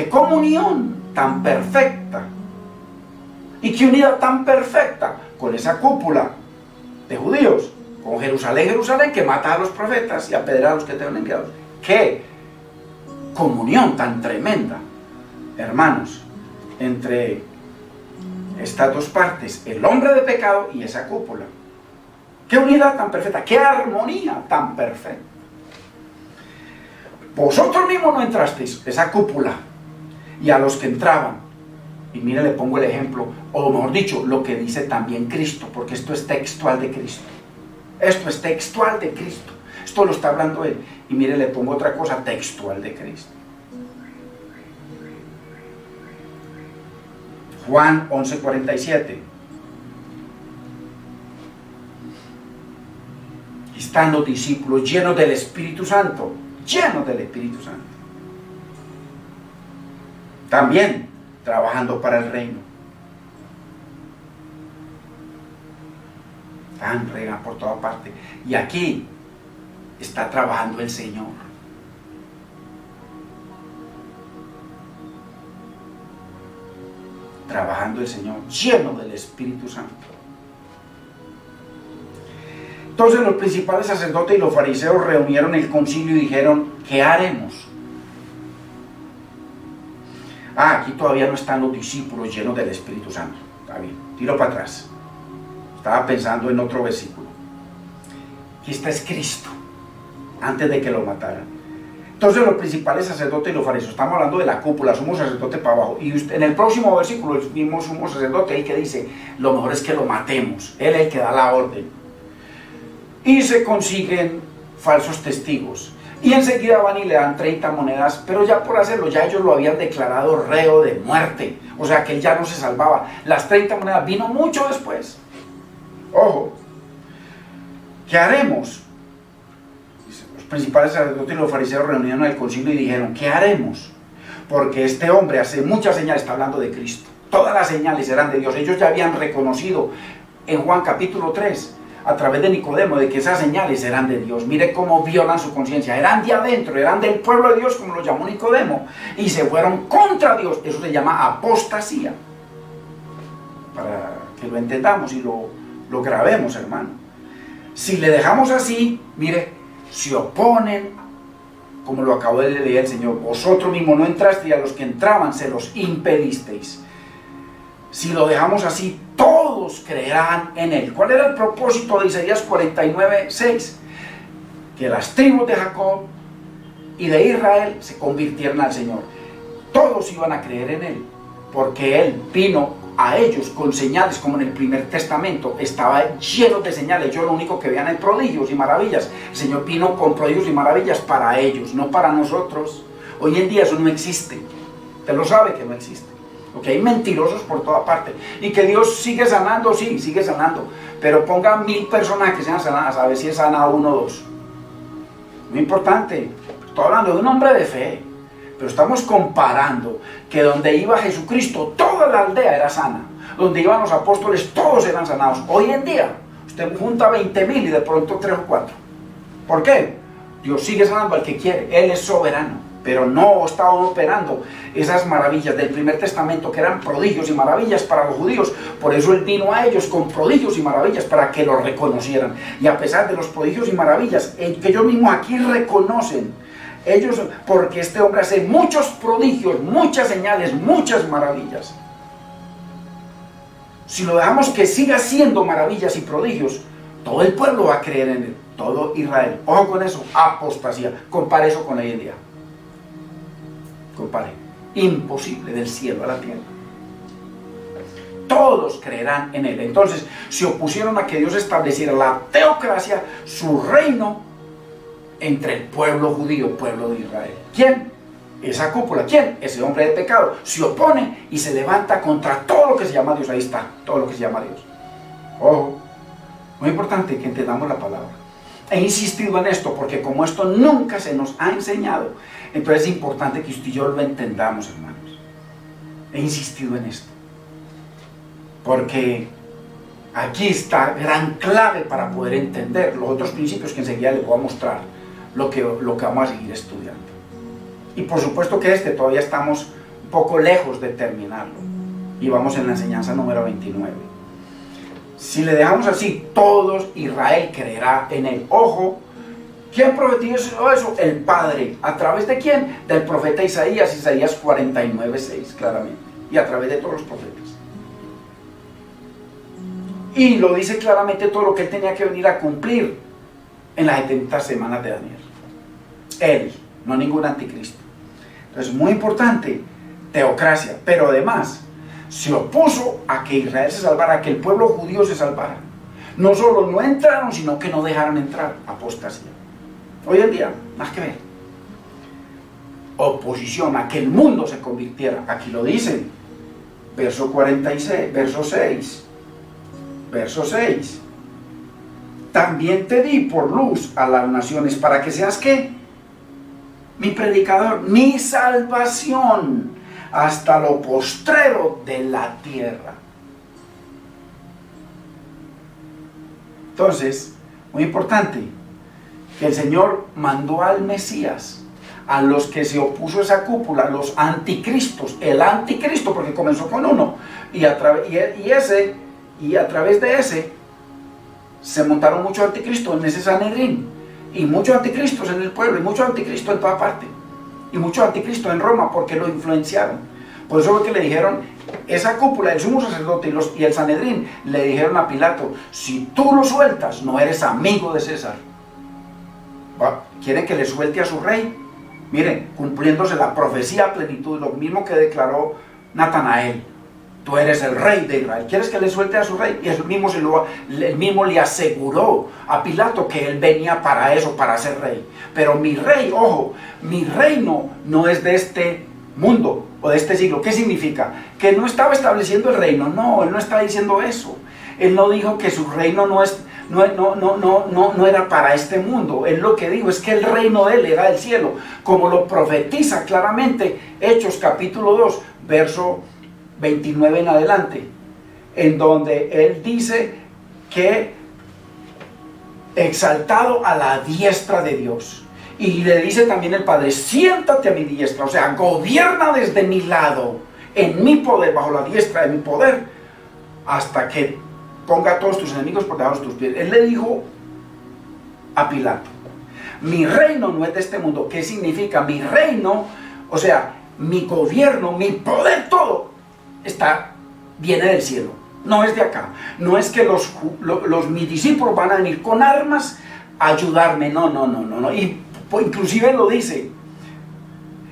comunión tan perfecta y qué unidad tan perfecta con esa cúpula de judíos, con Jerusalén, que mata a los profetas y apedrea a los que te han enviado. Qué comunión tan tremenda, hermanos, entre estas dos partes, el hombre de pecado y esa cúpula. Qué unidad tan perfecta, qué armonía tan perfecta. Vosotros mismos no entrasteis, esa cúpula, y a los que entraban, y mire, le pongo el ejemplo, o mejor dicho, lo que dice también Cristo, porque esto es textual de Cristo. Esto es textual de Cristo. Esto lo está hablando Él. Y mire, le pongo otra cosa textual de Cristo. Juan 11:47. Están los discípulos llenos del Espíritu Santo. Llenos del Espíritu Santo. También trabajando para el reino. regan por toda parte. Y aquí está trabajando el Señor. Trabajando el Señor, lleno del Espíritu Santo. Entonces los principales sacerdotes y los fariseos reunieron el concilio y dijeron: ¿qué haremos? Aquí todavía no están los discípulos llenos del Espíritu Santo. Está bien, tiro para atrás. Estaba pensando en otro versículo. Aquí está es Cristo, antes de que lo mataran. Entonces los principales sacerdotes y los fariseos, estamos hablando de la cúpula, sumo sacerdote para abajo. Y en el próximo versículo, el mismo sumo sacerdote, el que dice: lo mejor es que lo matemos. Él es el que da la orden. Y se consiguen falsos testigos. Y enseguida van y le dan 30 monedas, pero ya por hacerlo, ya ellos lo habían declarado reo de muerte. O sea que él ya no se salvaba. Las 30 monedas vino mucho después. Ojo, ¿qué haremos? Los principales sacerdotes y los fariseos reunieron el concilio y dijeron: ¿qué haremos? Porque este hombre hace muchas señales, está hablando de Cristo. Todas las señales eran de Dios. Ellos ya habían reconocido en Juan capítulo 3, a través de Nicodemo, de que esas señales eran de Dios. Mire cómo violan su conciencia. Eran de adentro, eran del pueblo de Dios, como lo llamó Nicodemo, y se fueron contra Dios. Eso se llama apostasía. Para que lo entendamos y lo grabemos, hermano. Si le dejamos así, mire, se oponen, como lo acabó de leer el Señor: vosotros mismos no entrasteis, a los que entraban se los impedisteis. Si lo dejamos así, todos creerán en él. ¿Cuál era el propósito de Isaías 49:6? Que las tribus de Jacob y de Israel se convirtieran al Señor. Todos iban a creer en él, porque él vino a ellos con señales, como en el primer testamento estaba lleno de señales. Ellos lo único que veían es prodigios y maravillas. El Señor vino con prodigios y maravillas para ellos, no para nosotros. Hoy en día eso no existe. Usted lo sabe que no existe. Porque hay mentirosos por toda parte. Y que Dios sigue sanando, sí, sigue sanando. Pero ponga 1000 personas que sean sanadas, a ver si es sana 1 o 2. Muy importante. Estoy hablando de un hombre de fe. Pero estamos comparando que donde iba Jesucristo, toda la aldea era sana. Donde iban los apóstoles, todos eran sanados. Hoy en día, usted junta 20.000 y de pronto 3 o 4. ¿Por qué? Dios sigue sanando al que quiere. Él es soberano. Pero no estaban operando esas maravillas del primer testamento, que eran prodigios y maravillas para los judíos. Por eso él vino a ellos con prodigios y maravillas para que lo reconocieran. Y a pesar de los prodigios y maravillas que ellos mismos aquí reconocen, ellos, porque este hombre hace muchos prodigios, muchas señales, muchas maravillas. Si lo dejamos que siga haciendo maravillas y prodigios, todo el pueblo va a creer en él, todo Israel. Ojo con eso, apostasía. Compare eso con hoy en día. Compare, imposible del cielo a la tierra. Todos creerán en él. Entonces se opusieron a que Dios estableciera la teocracia, su reino, entre el pueblo judío, pueblo de Israel. ¿Quién? Esa cúpula. ¿Quién? Ese hombre de pecado. Se opone y se levanta contra todo lo que se llama Dios. Ahí está, todo lo que se llama Dios. Ojo, muy importante que entendamos la palabra. He insistido en esto porque como esto nunca se nos ha enseñado, entonces es importante que usted y yo lo entendamos, hermanos. He insistido en esto porque aquí está gran clave para poder entender los otros principios que enseguida les voy a mostrar, lo que vamos a seguir estudiando. Y por supuesto que todavía estamos un poco lejos de terminarlo y vamos en la enseñanza número 29. Si le dejamos así, todos Israel creerá en él. Ojo, ¿quién profetizó eso? El Padre. ¿A través de quién? Del profeta Isaías, Isaías 49:6, claramente. Y a través de todos los profetas. Y lo dice claramente todo lo que él tenía que venir a cumplir en las 70 semanas de Daniel. Él, no ningún anticristo. Entonces, muy importante, teocracia, pero además se opuso a que Israel se salvara, a que el pueblo judío se salvara. No solo no entraron, sino que no dejaron entrar. Apostasía. Hoy en día, más que ver. Oposición a que el mundo se convirtiera. Aquí lo dicen. Verso 46, verso 6. Verso 6. También te di por luz a las naciones para que seas ¿qué? Mi predicador, mi salvación hasta lo postrero de la tierra. Entonces, muy importante, que el Señor mandó al Mesías, a los que se opuso a esa cúpula, los anticristos, el anticristo, porque comenzó con uno, y a través de ese se montaron muchos anticristos en ese Sanedrín, y muchos anticristos en el pueblo, y muchos anticristos en toda parte, y muchos anticristos en Roma, porque lo influenciaron. Por eso fue que le dijeron, esa cúpula, el sumo sacerdote y el Sanedrín, le dijeron a Pilato, si tú lo sueltas, no eres amigo de César. ¿Quieren que le suelte a su rey? Miren, cumpliéndose la profecía a plenitud, lo mismo que declaró Natanael. Tú eres el rey de Israel. ¿Quieres que le suelte a su rey? Y él mismo le aseguró a Pilato que él venía para eso, para ser rey. Pero mi rey, ojo, mi reino no es de este mundo o de este siglo. ¿Qué significa? Que no estaba estableciendo el reino. No, él no está diciendo eso. Él no dijo que su reino no era para este mundo. Él lo que dijo es que el reino de él era del cielo, como lo profetiza claramente Hechos capítulo 2, verso 29 en adelante, en donde él dice que exaltado a la diestra de Dios, y le dice también el Padre, siéntate a mi diestra, o sea, gobierna desde mi lado, en mi poder, bajo la diestra de mi poder, hasta que ponga a todos tus enemigos por debajo de tus pies. Él le dijo a Pilato, mi reino no es de este mundo. ¿Qué significa? Mi reino, o sea, mi gobierno, mi poder, todo viene del cielo, no es de acá. No es que mis discípulos van a venir con armas a ayudarme, no. Y inclusive lo dice,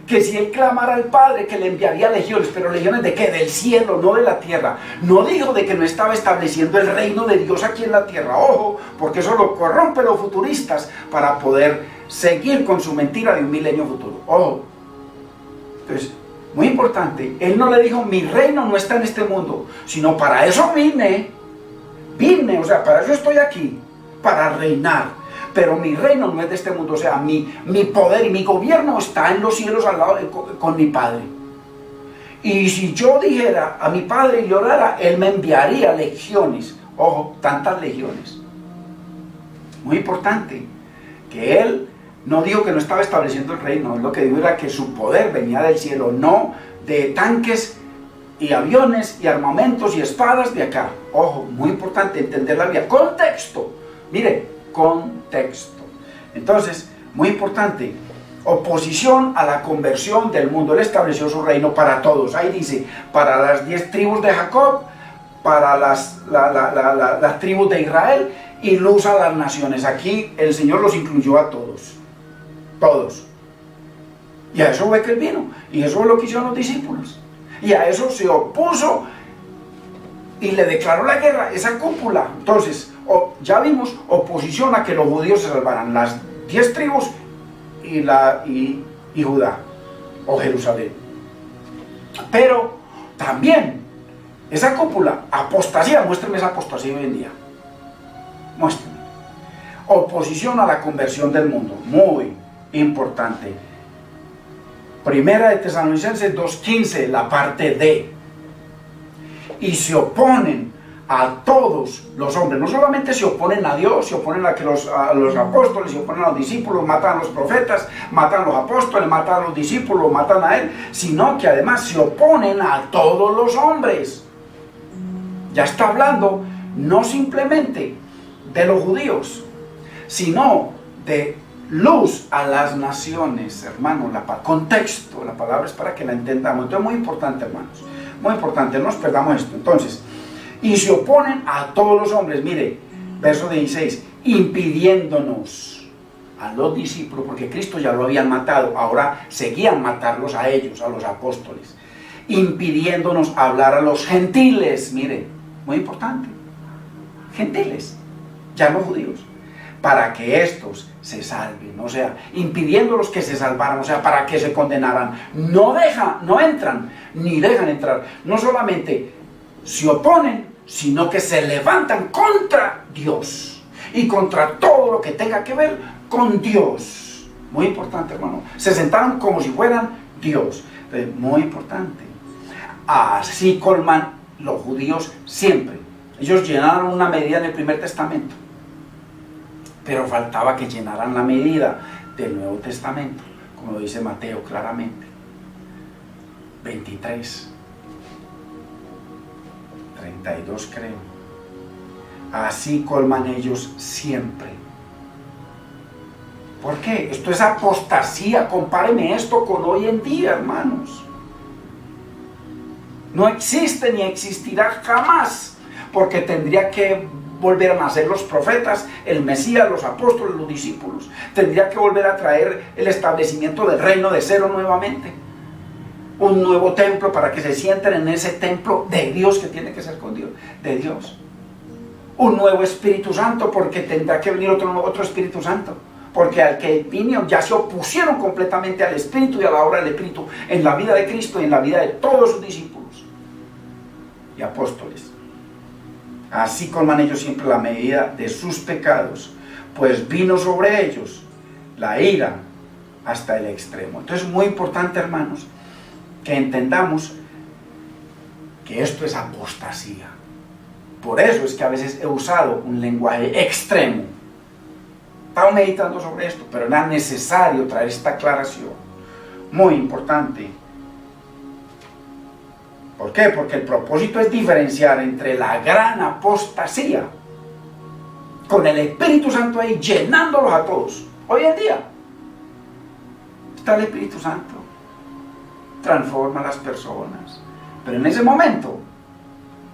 que si él clamara al Padre, que le enviaría legiones. ¿Pero legiones de qué? Del cielo, no de la tierra. No dijo de que no estaba estableciendo el reino de Dios aquí en la tierra. Ojo, porque eso lo corrompe los futuristas para poder seguir con su mentira de un milenio futuro. Ojo. Entonces, muy importante, él no le dijo, mi reino no está en este mundo, sino para eso vine, o sea, para eso estoy aquí, para reinar. Pero mi reino no es de este mundo, o sea, mi poder y mi gobierno está en los cielos al lado con mi Padre. Y si yo dijera a mi Padre y orara, Él me enviaría legiones. Ojo, tantas legiones. Muy importante, que Él no dijo que no estaba estableciendo el reino. Lo que dijo era que su poder venía del cielo, no de tanques y aviones y armamentos y espadas de acá. Ojo, muy importante entender la Biblia. Contexto, mire, contexto. Entonces, muy importante, oposición a la conversión del mundo. Él estableció su reino para todos. Ahí dice, para las 10 tribus de Jacob, para las tribus de Israel, y luz a las naciones. Aquí el Señor los incluyó a todos. Todos. Y a eso fue que Él vino. Y eso es lo que hicieron los discípulos. Y a eso se opuso y le declaró la guerra, esa cúpula. Entonces, ya vimos oposición a que los judíos se salvaran, las 10 tribus y Judá o Jerusalén. Pero también esa cúpula, apostasía, muéstrame esa apostasía hoy en día, muéstrame. Oposición a la conversión del mundo, muy importante. Primera de Tesalonicenses 2:15, la parte D. Y se oponen a todos los hombres. No solamente se oponen a Dios, se oponen a los apóstoles, se oponen a los discípulos, matan a los profetas, matan a los apóstoles, matan a los discípulos, matan a Él, sino que además se oponen a todos los hombres. Ya está hablando no simplemente de los judíos, sino de luz a las naciones, hermanos. Contexto, la palabra es para que la entendamos. Entonces, muy importante, hermanos, muy importante, no nos perdamos esto. Entonces, y se oponen a todos los hombres, mire, verso 16, impidiéndonos a los discípulos, porque Cristo ya lo habían matado, ahora seguían matarlos a ellos, a los apóstoles, impidiéndonos hablar a los gentiles, mire, muy importante, gentiles, ya no judíos, para que estos se salven, o sea, impidiéndolos que se salvaran, o sea, para que se condenaran. No entran, ni dejan entrar. No solamente se oponen, sino que se levantan contra Dios y contra todo lo que tenga que ver con Dios. Muy importante, hermano. Se sentaron como si fueran Dios. Entonces, muy importante. Así colman los judíos siempre. Ellos llenaron una medida en el Primer Testamento. pero faltaba que llenaran la medida del Nuevo Testamento, como lo dice Mateo claramente. 23, 32 creo. Así colman ellos siempre. ¿Por qué? Esto es apostasía. Compáreme esto con hoy en día, hermanos. No existe ni existirá jamás, porque tendría que volver a nacer los profetas, el Mesías, los apóstoles, los discípulos. Tendría que volver a traer el establecimiento del reino de cero nuevamente. Un nuevo templo para que se sienten en ese templo de Dios, que tiene que ser con Dios, de Dios. Un nuevo Espíritu Santo, porque tendrá que venir otro Espíritu Santo. Porque al que vinieron ya se opusieron completamente al Espíritu y a la obra del Espíritu en la vida de Cristo y en la vida de todos sus discípulos y apóstoles. Así colman ellos siempre la medida de sus pecados, pues vino sobre ellos la ira hasta el extremo. Entonces es muy importante, hermanos, que entendamos que esto es apostasía. Por eso es que a veces he usado un lenguaje extremo. Estaba meditando sobre esto, pero era necesario traer esta aclaración. Muy importante. ¿Por qué? Porque el propósito es diferenciar entre la gran apostasía, con el Espíritu Santo ahí llenándolos a todos. Hoy en día está el Espíritu Santo, transforma a las personas. Pero en ese momento,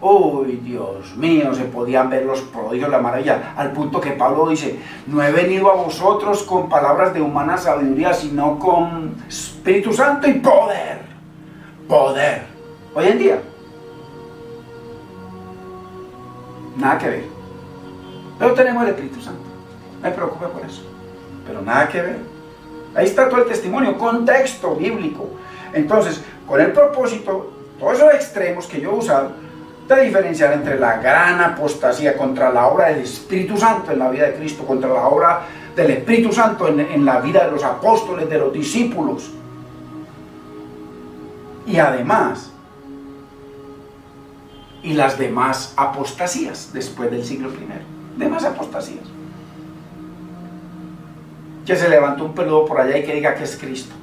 uy, Dios mío, se podían ver los prodigios, la maravilla, al punto que Pablo dice: no he venido a vosotros con palabras de humana sabiduría, sino con Espíritu Santo y poder. Poder. Hoy en día, nada que ver. Pero tenemos el Espíritu Santo, no me preocupe por eso, pero nada que ver. Ahí está todo el testimonio, contexto bíblico. Entonces, con el propósito, todos esos extremos que yo he usado, de diferenciar entre la gran apostasía contra la obra del Espíritu Santo en la vida de Cristo, contra la obra del Espíritu Santo en la vida de los apóstoles, de los discípulos, y además, y las demás apostasías después del siglo I, demás apostasías. Que se levantó un peludo por allá y que diga que es Cristo.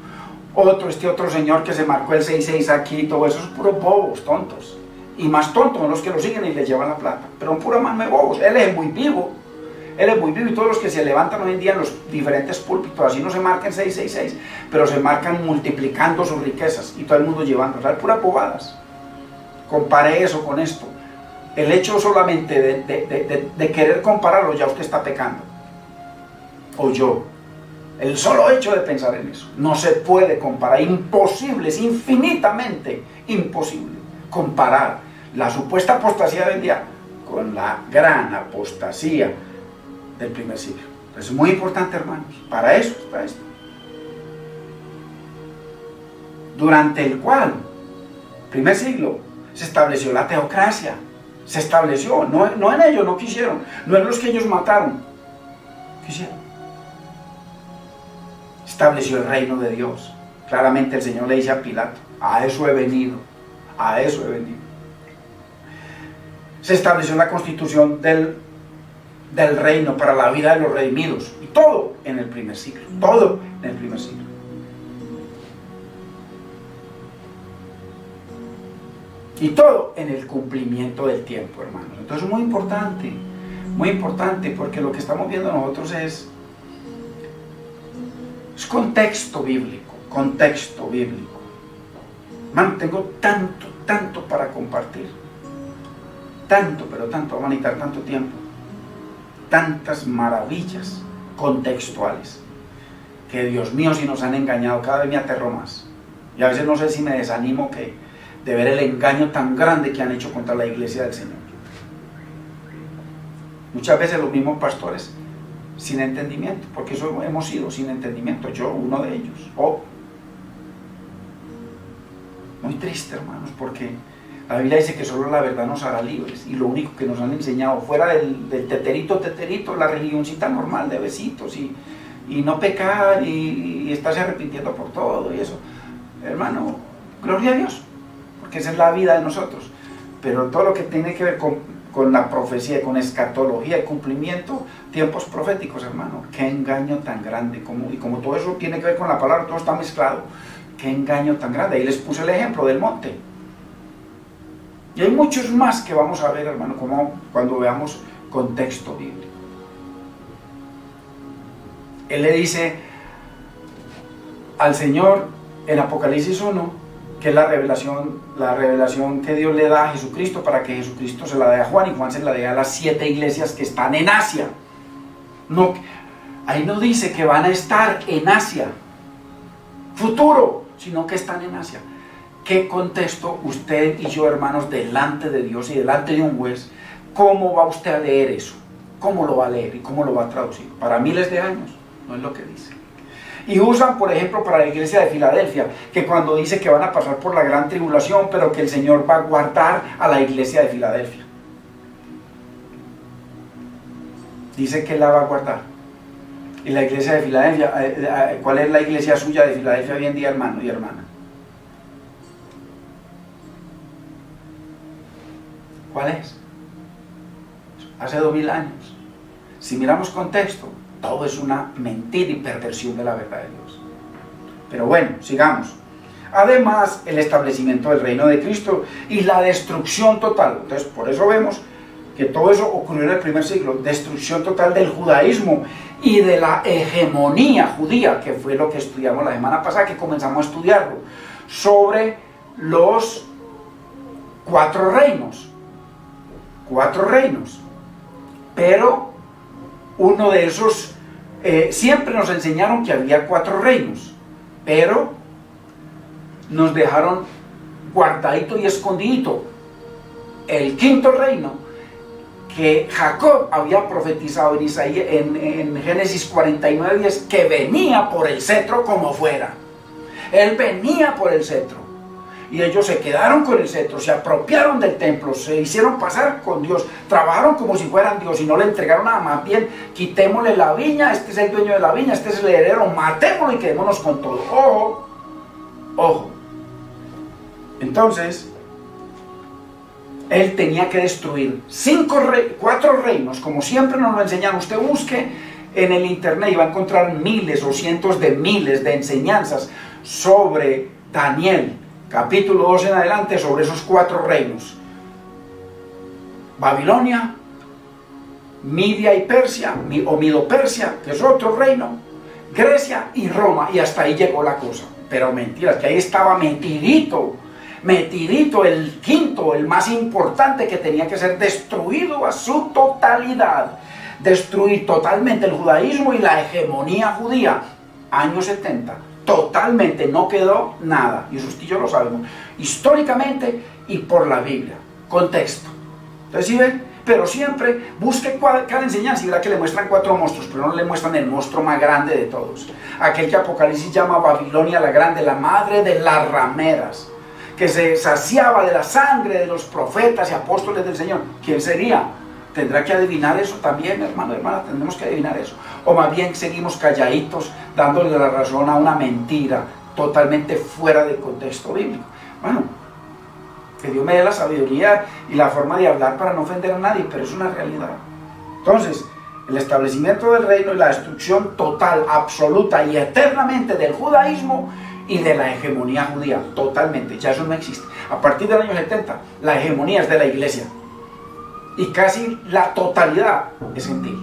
Otro señor que se marcó el 66 aquí, todo eso es puros bobos, tontos. Y más tontos son los que lo siguen y les llevan la plata. Pero un puro mano de bobos. Él es muy vivo. Él es muy vivo, y todos los que se levantan hoy en día en los diferentes púlpitos, así no se marcan 666, pero se marcan multiplicando sus riquezas y todo el mundo llevando. O sea, puras bobadas. Compare eso con esto. El hecho solamente de querer compararlo, ya usted está pecando. O yo. El solo hecho de pensar en eso. No se puede comparar. Imposible, es infinitamente imposible comparar la supuesta apostasía de hoy en día con la gran apostasía del primer siglo. Es muy importante, hermanos. Para eso está esto. Durante el cual, primer siglo, se estableció la teocracia. Se estableció, no en ellos, no quisieron, no en los que ellos mataron, quisieron. Estableció el reino de Dios. Claramente el Señor le dice a Pilato: a eso he venido, a eso he venido. Se estableció la constitución del reino para la vida de los redimidos, y todo en el primer siglo, todo en el primer siglo. Y todo en el cumplimiento del tiempo, hermanos. Entonces es muy importante, porque lo que estamos viendo nosotros es contexto bíblico, contexto bíblico. Hermano, tengo tanto para compartir, tanto, pero tanto, vamos a necesitar tanto tiempo, tantas maravillas contextuales, que Dios mío, si nos han engañado, cada vez me aterro más, y a veces no sé si me desanimo de ver el engaño tan grande que han hecho contra la iglesia del Señor. Muchas veces los mismos pastores sin entendimiento, porque eso hemos sido sin entendimiento, yo uno de ellos. Muy triste, hermanos, porque la Biblia dice que solo la verdad nos hará libres, y lo único que nos han enseñado fuera del teterito, la religioncita normal de besitos y no pecar y estarse arrepintiendo por todo y eso, hermano, gloria a Dios, porque esa es la vida de nosotros. Pero todo lo que tiene que ver con con la profecía, con escatología y cumplimiento, tiempos proféticos, hermano. Qué engaño tan grande, y como todo eso tiene que ver con la palabra, todo está mezclado, qué engaño tan grande. Ahí les puse el ejemplo del monte. Y hay muchos más que vamos a ver, hermano, como cuando veamos contexto bíblico. Él le dice al Señor en Apocalipsis 1, que es la revelación que Dios le da a Jesucristo, para que Jesucristo se la dé a Juan, y Juan se la dé a las 7 iglesias que están en Asia. No, ahí no dice que van a estar en Asia, futuro, sino que están en Asia. ¿Qué contexto usted y yo, hermanos, delante de Dios y delante de un juez, cómo va usted a leer eso? ¿Cómo lo va a leer y cómo lo va a traducir? Para miles de años, no es lo que dice. Y usan, por ejemplo, para la iglesia de Filadelfia, que cuando dice que van a pasar por la gran tribulación, pero que el Señor va a guardar a la iglesia de Filadelfia. Dice que la va a guardar. Y la iglesia de Filadelfia, ¿cuál es la iglesia suya de Filadelfia hoy en día, hermano y hermana? ¿Cuál es? Hace 2000 años. Si miramos contexto, todo es una mentira y perversión de la verdad de Dios. Pero bueno, sigamos. Además, el establecimiento del reino de Cristo y la destrucción total. Entonces, por eso vemos que todo eso ocurrió en el primer siglo. Destrucción total del judaísmo y de la hegemonía judía, que fue lo que estudiamos la semana pasada, que comenzamos a estudiarlo, sobre los 4 reinos. 4 reinos. Pero uno de esos, siempre nos enseñaron que había 4 reinos, pero nos dejaron guardadito y escondidito el 5.º reino, que Jacob había profetizado en Isaías, en Génesis 49:10, que venía por el cetro como fuera. Él venía por el cetro. Y ellos se quedaron con el cetro, se apropiaron del templo, se hicieron pasar con Dios, trabajaron como si fueran Dios y no le entregaron nada. Más bien, quitémosle la viña, este es el dueño de la viña, este es el heredero, matémoslo y quedémonos con todo. Ojo, ojo. Entonces, él tenía que destruir 4 reinos, como siempre nos lo enseñaron. Usted busque en el internet y va a encontrar miles o cientos de miles de enseñanzas sobre Daniel, capítulo 2 en adelante, sobre esos 4 reinos: Babilonia, Media y Persia, o Medo-Persia, que es otro reino, Grecia y Roma, y hasta ahí llegó la cosa. Pero mentiras, que ahí estaba metidito el 5.º, el más importante, que tenía que ser destruido a su totalidad, destruir totalmente el judaísmo y la hegemonía judía. Años 70. Totalmente, no quedó nada. Y eso usted y yo lo sabemos, históricamente y por la Biblia. Contexto. Entonces, ¿sí ven? Pero siempre busque cada enseñanza y verá que le muestran 4 monstruos, pero no le muestran el monstruo más grande de todos. Aquel que Apocalipsis llama Babilonia la Grande, la madre de las rameras, que se saciaba de la sangre de los profetas y apóstoles del Señor. ¿Quién sería? ¿Tendrá que adivinar eso también, hermano, hermana? Tendremos que adivinar eso. O más bien seguimos calladitos, dándole la razón a una mentira totalmente fuera de contexto bíblico. Bueno, que Dios me dé la sabiduría y la forma de hablar para no ofender a nadie, pero es una realidad. Entonces, el establecimiento del reino y la destrucción total, absoluta y eternamente del judaísmo y de la hegemonía judía, totalmente, ya eso no existe. A partir del año 70, la hegemonía es de la iglesia. Y casi la totalidad es gentil,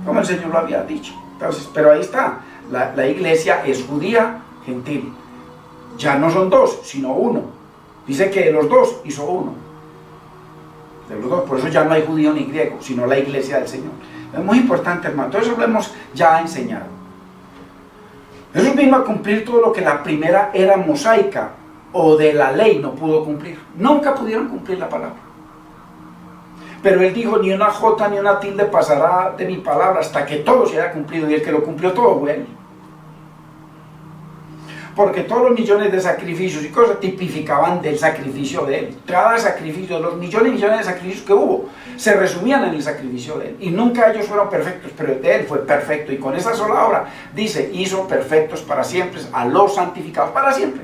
como el Señor lo había dicho. Entonces, pero ahí está, la iglesia es judía, gentil. Ya no son 2, sino 1. Dice que de los 2 hizo 1. De los 2, por eso ya no hay judío ni griego, sino la iglesia del Señor. Es muy importante, hermano. Todo eso lo hemos ya enseñado. Jesús vino a cumplir todo lo que la primera era mosaica o de la ley no pudo cumplir. Nunca pudieron cumplir la palabra. Pero él dijo: ni una jota ni una tilde pasará de mi palabra hasta que todo se haya cumplido. Y el que lo cumplió todo fue él. Porque todos los millones de sacrificios y cosas tipificaban del sacrificio de él. Cada sacrificio, los millones y millones de sacrificios que hubo, se resumían en el sacrificio de él. Y nunca ellos fueron perfectos, pero el de él fue perfecto. Y con esa sola obra, dice, hizo perfectos para siempre, a los santificados para siempre.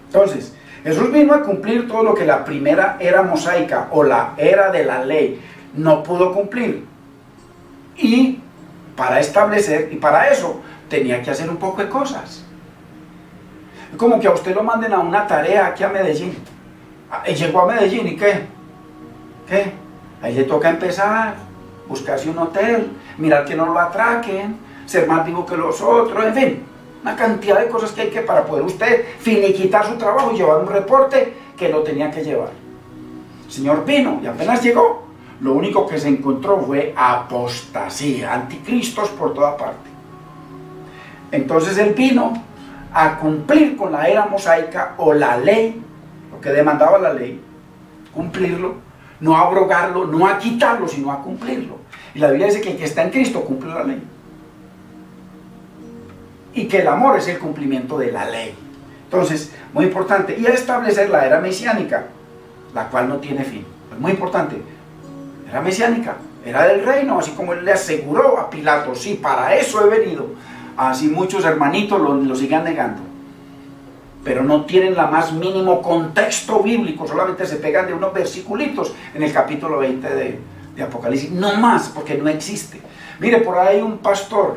Entonces, Jesús vino a cumplir todo lo que la primera era mosaica o la era de la ley no pudo cumplir. Y para establecer, y para eso tenía que hacer un poco de cosas. Es como que a usted lo manden a una tarea aquí a Medellín. Llegó a Medellín y ¿qué? Ahí le toca empezar, buscarse un hotel, mirar que no lo atraquen, ser más vivo que los otros, en fin, una cantidad de cosas que hay que para poder usted finiquitar su trabajo y llevar un reporte que lo tenía que llevar. El Señor vino y apenas llegó, lo único que se encontró fue apostasía, anticristos por toda parte. Entonces Él vino a cumplir con la era mosaica o la ley, lo que demandaba la ley, cumplirlo, no abrogarlo, no a quitarlo, sino a cumplirlo. Y la Biblia dice que el que está en Cristo cumple la ley. Y que el amor es el cumplimiento de la ley. Entonces, muy importante. Y a establecer la era mesiánica, la cual no tiene fin. Es muy importante. Era mesiánica, era del reino, así como Él le aseguró a Pilato, sí, para eso he venido. Así muchos hermanitos lo sigan negando. Pero no tienen la más mínimo contexto bíblico, solamente se pegan de unos versiculitos en el capítulo 20 de Apocalipsis, no más, porque no existe. Mire, por ahí un pastor,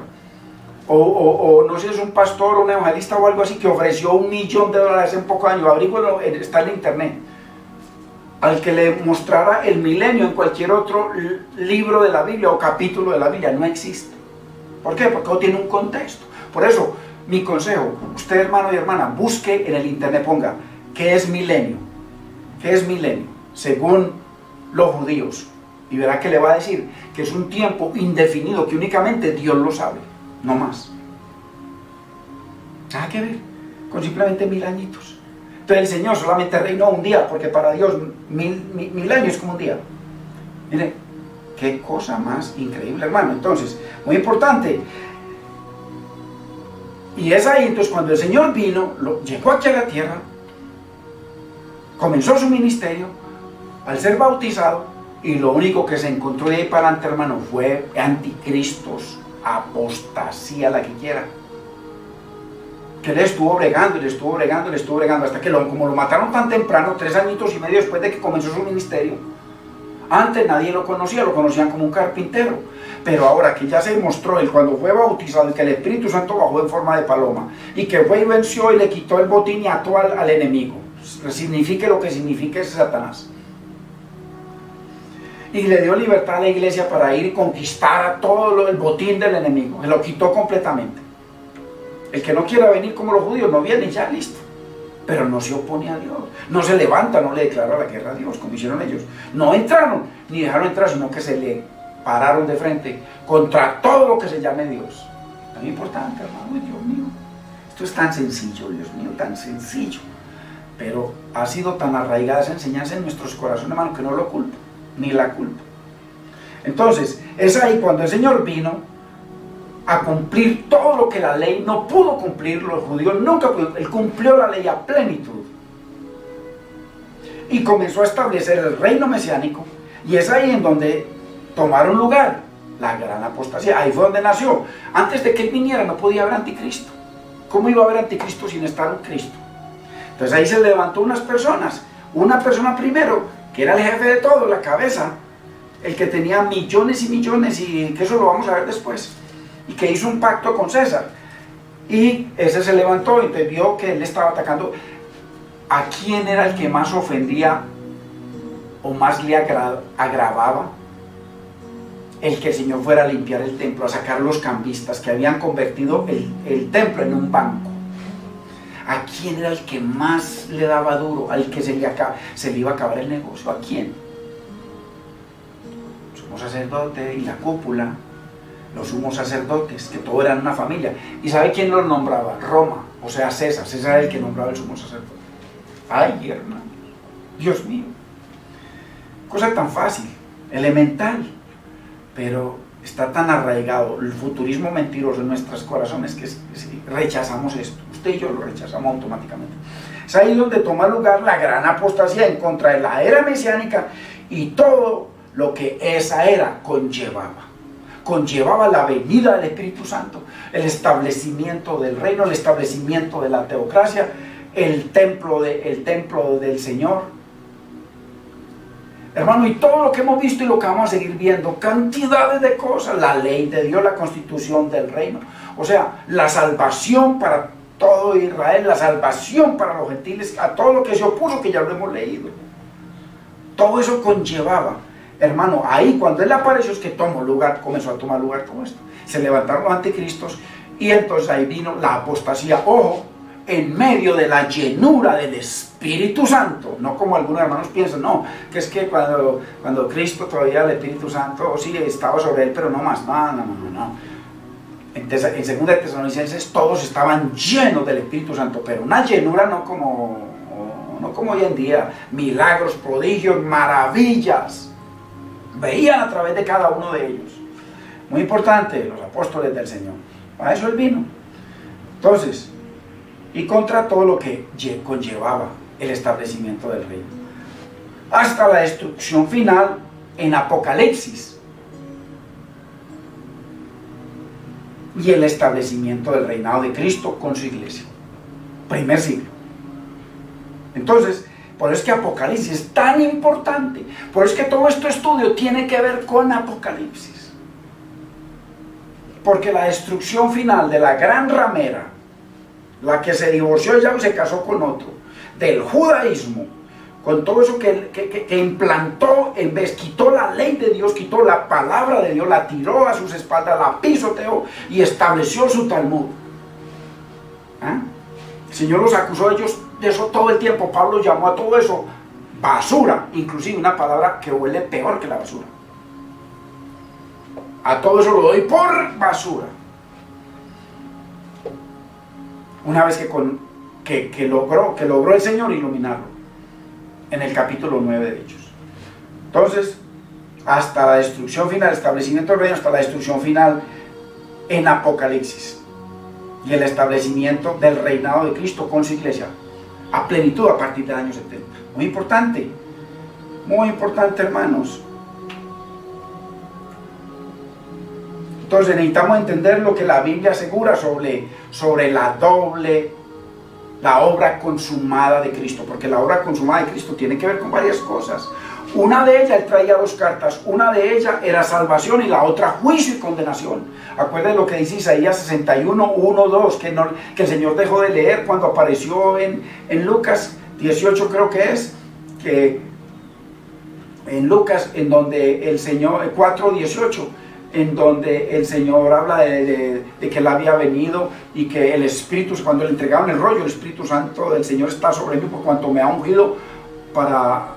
o no sé si es un pastor, un evangelista o algo así, que ofreció $1 millón hace un poco de años, averígüelo, está en internet, al que le mostrara el milenio en cualquier otro libro de la Biblia o capítulo de la Biblia. No existe. ¿Por qué? Porque no tiene un contexto. Por eso, mi consejo, usted hermano y hermana, busque en el internet, ponga, ¿qué es milenio? ¿Qué es milenio? Según los judíos. Y verá que le va a decir que es un tiempo indefinido, que únicamente Dios lo sabe, no más. Nada que ver, con simplemente 1000 añitos. Entonces el Señor solamente reinó un día, porque para Dios mil años es como un día. Mire, qué cosa más increíble, hermano. Entonces, muy importante. Y es ahí, entonces, cuando el Señor vino, llegó aquí a la tierra, comenzó su ministerio, al ser bautizado, y lo único que se encontró de ahí para adelante, hermano, fue anticristos, apostasía, la que quiera. Que le estuvo bregando, hasta que como lo mataron tan temprano, 3 añitos y medio después de que comenzó su ministerio. Antes nadie lo conocía, lo conocían como un carpintero. Pero ahora que ya se mostró él cuando fue bautizado, que el Espíritu Santo bajó en forma de paloma, y que fue y venció y le quitó el botín y ató al enemigo. Signifique lo que signifique ese Satanás. Y le dio libertad a la iglesia para ir y conquistar todo el botín del enemigo. Se lo quitó completamente. El que no quiera venir como los judíos no viene y ya, listo. Pero no se opone a Dios, no se levanta, no le declara la guerra a Dios, como hicieron ellos. No entraron, ni dejaron entrar, sino que se le pararon de frente contra todo lo que se llame Dios. Es muy importante, hermano, Dios mío. Esto es tan sencillo, Dios mío, tan sencillo. Pero ha sido tan arraigada esa enseñanza en nuestros corazones, hermano, que no lo culpo, ni la culpo. Entonces, es ahí cuando el Señor vino a cumplir todo lo que la ley no pudo cumplir. Los judíos nunca pudieron. Él cumplió la ley a plenitud y comenzó a establecer el reino mesiánico, y es ahí en donde tomaron lugar la gran apostasía. Ahí fue donde nació. Antes de que él viniera no podía haber anticristo. ¿Cómo iba a haber anticristo sin estar un Cristo? Entonces ahí se levantó unas personas, una persona primero que era el jefe de todo, la cabeza, el que tenía millones y millones, y que eso lo vamos a ver después, y que hizo un pacto con César, y ese se levantó y vio que él estaba atacando. ¿A quién era el que más ofendía o más le agravaba? El que el Señor fuera a limpiar el templo, a sacar los cambistas que habían convertido el templo en un banco. ¿A quién era el que más le daba duro? Al que se le iba a acabar el negocio. ¿A quién? Sumo sacerdote y la cúpula, los sumos sacerdotes, que todos eran una familia. ¿Y sabe quién los nombraba? Roma, o sea César. César era el que nombraba el sumo sacerdote. Ay, hermano, Dios mío. Cosa tan fácil, elemental, pero está tan arraigado el futurismo mentiroso en nuestros corazones que rechazamos esto. Usted y yo lo rechazamos automáticamente. Es ahí donde toma lugar la gran apostasía en contra de la era mesiánica y todo lo que esa era conllevaba. Conllevaba la venida del Espíritu Santo, el establecimiento del reino, el establecimiento de la teocracia, el templo del Señor. Hermano, y todo lo que hemos visto y lo que vamos a seguir viendo, cantidades de cosas, la ley de Dios, la constitución del reino, o sea, la salvación para todo Israel, la salvación para los gentiles, a todo lo que se opuso, que ya lo hemos leído. Todo eso conllevaba, hermano, ahí cuando Él apareció es que comenzó a tomar lugar todo esto. Se levantaron los anticristos y entonces ahí vino la apostasía. Ojo, en medio de la llenura del Espíritu Santo, no como algunos hermanos piensan, no, que es que cuando Cristo todavía el Espíritu Santo, sí, estaba sobre Él, pero no más, no. En 2 Tesalonicenses todos estaban llenos del Espíritu Santo, pero una llenura no como hoy en día, milagros, prodigios, maravillas, veían a través de cada uno de ellos. Muy importante, los apóstoles del Señor, para eso Él vino. Entonces, y contra todo lo que conllevaba el establecimiento del reino, hasta la destrucción final en Apocalipsis y el establecimiento del reinado de Cristo con su iglesia, primer siglo. Entonces, por eso es que Apocalipsis es tan importante, por eso es que todo este estudio tiene que ver con Apocalipsis, porque la destrucción final de la gran ramera, la que se divorció ya y se casó con otro, del judaísmo, con todo eso que implantó, en vez, quitó la ley de Dios, quitó la palabra de Dios, la tiró a sus espaldas, la pisoteó y estableció su Talmud. El Señor los acusó a ellos de eso todo el tiempo. Pablo llamó a todo eso basura, inclusive una palabra que huele peor que la basura. A todo eso lo doy por basura. Una vez que logró el Señor iluminarlo, en el capítulo 9 de Hechos. Entonces, hasta la destrucción final, establecimiento del reino, hasta la destrucción final en Apocalipsis, y el establecimiento del reinado de Cristo con su iglesia, a plenitud a partir del año 70. Muy importante, hermanos. Entonces necesitamos entender lo que la Biblia asegura sobre la obra consumada de Cristo, porque la obra consumada de Cristo tiene que ver con varias cosas. Una de ellas, Él traía 2 cartas, una de ellas era salvación y la otra juicio y condenación. Acuérdense lo que dice Isaías 61, 1, 2, que el Señor dejó de leer cuando apareció en Lucas 18, creo que es, que en Lucas, en donde el Señor, 4, 18, en donde el Señor habla de que Él había venido y que el Espíritu, cuando le entregaron el rollo, el Espíritu Santo del Señor está sobre mí por cuanto me ha ungido para